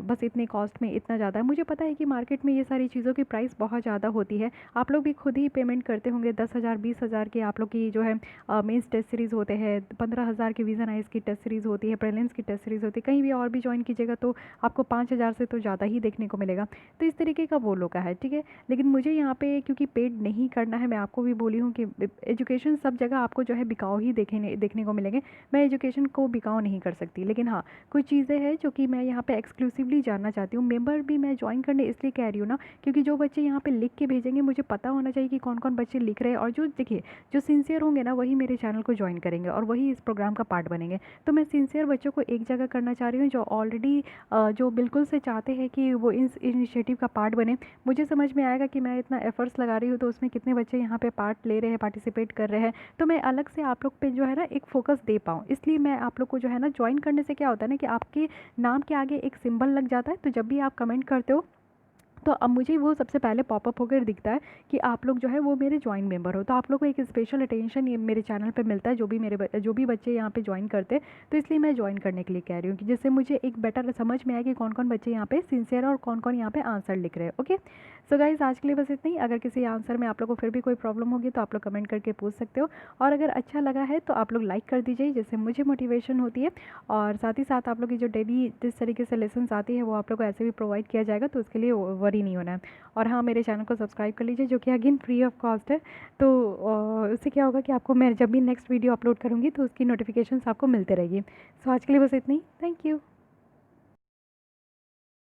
बस इतने कॉस्ट में इतना ज़्यादा है। मुझे पता है कि मार्केट में ये सारी चीज़ों की प्राइस बहुत ज़्यादा होती है, आप लोग भी खुद ही पेमेंट करते होंगे। 10,000 20,000 के आप लोग की जो है मेंस टेस्ट सीरीज़ होते हैं, 15,000 की विज़न IAS की टेस्ट सीरीज़ होती है, प्रीलिम्स की टेस्ट सीरीज़ होती है। कहीं भी और भी ज्वाइन कीजिएगा तो आपको 5,000 से तो ज़्यादा ही देखने को मिलेगा। तो इस तरीके का वो लोग का है। ठीक है, लेकिन मुझे यहाँ पे क्योंकि पेड नहीं करना है, मैं आपको भी बोली हूँ कि एजुकेशन सब जगह आपको जो है बिकाऊ ही देखने को मिलेंगे। मैं एजुकेशन को बिकाऊ नहीं कर सकती, लेकिन हाँ कुछ चीज़ें हैं जो कि मैं यहाँ पे एक्सक्लूसिवली जानना चाहती हूँ। मेंबर भी मैं ज्वाइन करने इसलिए कह रही हूँ ना, क्योंकि जो बच्चे यहाँ पे लिख के भेजेंगे मुझे पता होना चाहिए कि कौन कौन बच्चे लिख रहे हैं, और जो देखिए जो सिंसियर होंगे ना वही मेरे चैनल को ज्वाइन करेंगे और वही इस प्रोग्राम का पार्ट बनेंगे। तो मैं सिंसियर बच्चों को एक जगह करना चाह रही हूँ, जो ऑलरेडी जो बिल्कुल से चाहते हैं कि वो इस इनिशिएटिव का पार्ट बने। मुझे समझ में आएगा कि मैं इतना एफर्ट्स लगा रही हूँ तो उसमें कितने बच्चे यहाँ पे पार्ट ले रहे हैं, पार्टिसिपेट कर रहे हैं, तो मैं अलग से आप लोग पे जो है ना एक फोकस दे पाऊँ। इसलिए मैं आप लोग को जो है ना ज्वाइन करने से क्या होता है ना कि आपके नाम के आगे एक सिंबल लग जाता है, तो जब भी आप कमेंट करते हो तो अब मुझे वो सबसे पहले पॉपअप होकर दिखता है कि आप लोग जो है वो मेरे ज्वाइन मेंबर हो। तो आप लोग को एक स्पेशल अटेंशन ये मेरे चैनल पे मिलता है, जो भी बच्चे यहाँ पे ज्वाइन करते हैं। तो इसलिए मैं ज्वाइन करने के लिए कह रही हूँ कि जिससे मुझे एक बेटर समझ में आए कि कौन कौन बच्चे यहाँ पे सिंसियर है और कौन कौन यहाँ पे आंसर लिख रहे हैं। ओके, सो गाइज आज के लिए बस इतना ही। अगर किसी आंसर में आप लोग को फिर भी कोई प्रॉब्लम होगी तो आप लोग कमेंट करके पूछ सकते हो, और अगर अच्छा लगा है तो आप लोग लाइक कर दीजिए, जिससे मुझे मोटिवेशन होती है। और साथ ही साथ आप लोग की जो डेली जिस तरीके से लेसन्स आती है वो आप लोग को ऐसे भी प्रोवाइड किया जाएगा, तो उसके लिए वरी नहीं होना है। और हाँ मेरे चैनल को सब्सक्राइब कर लीजिए, जो कि अगेन फ्री ऑफ कॉस्ट है। तो उससे क्या होगा कि आपको मैं जब भी नेक्स्ट वीडियो अपलोड करूँगी तो उसकी नोटिफिकेशंस आपको मिलते रहेगी। सो आज के लिए बस इतना ही। Thank you.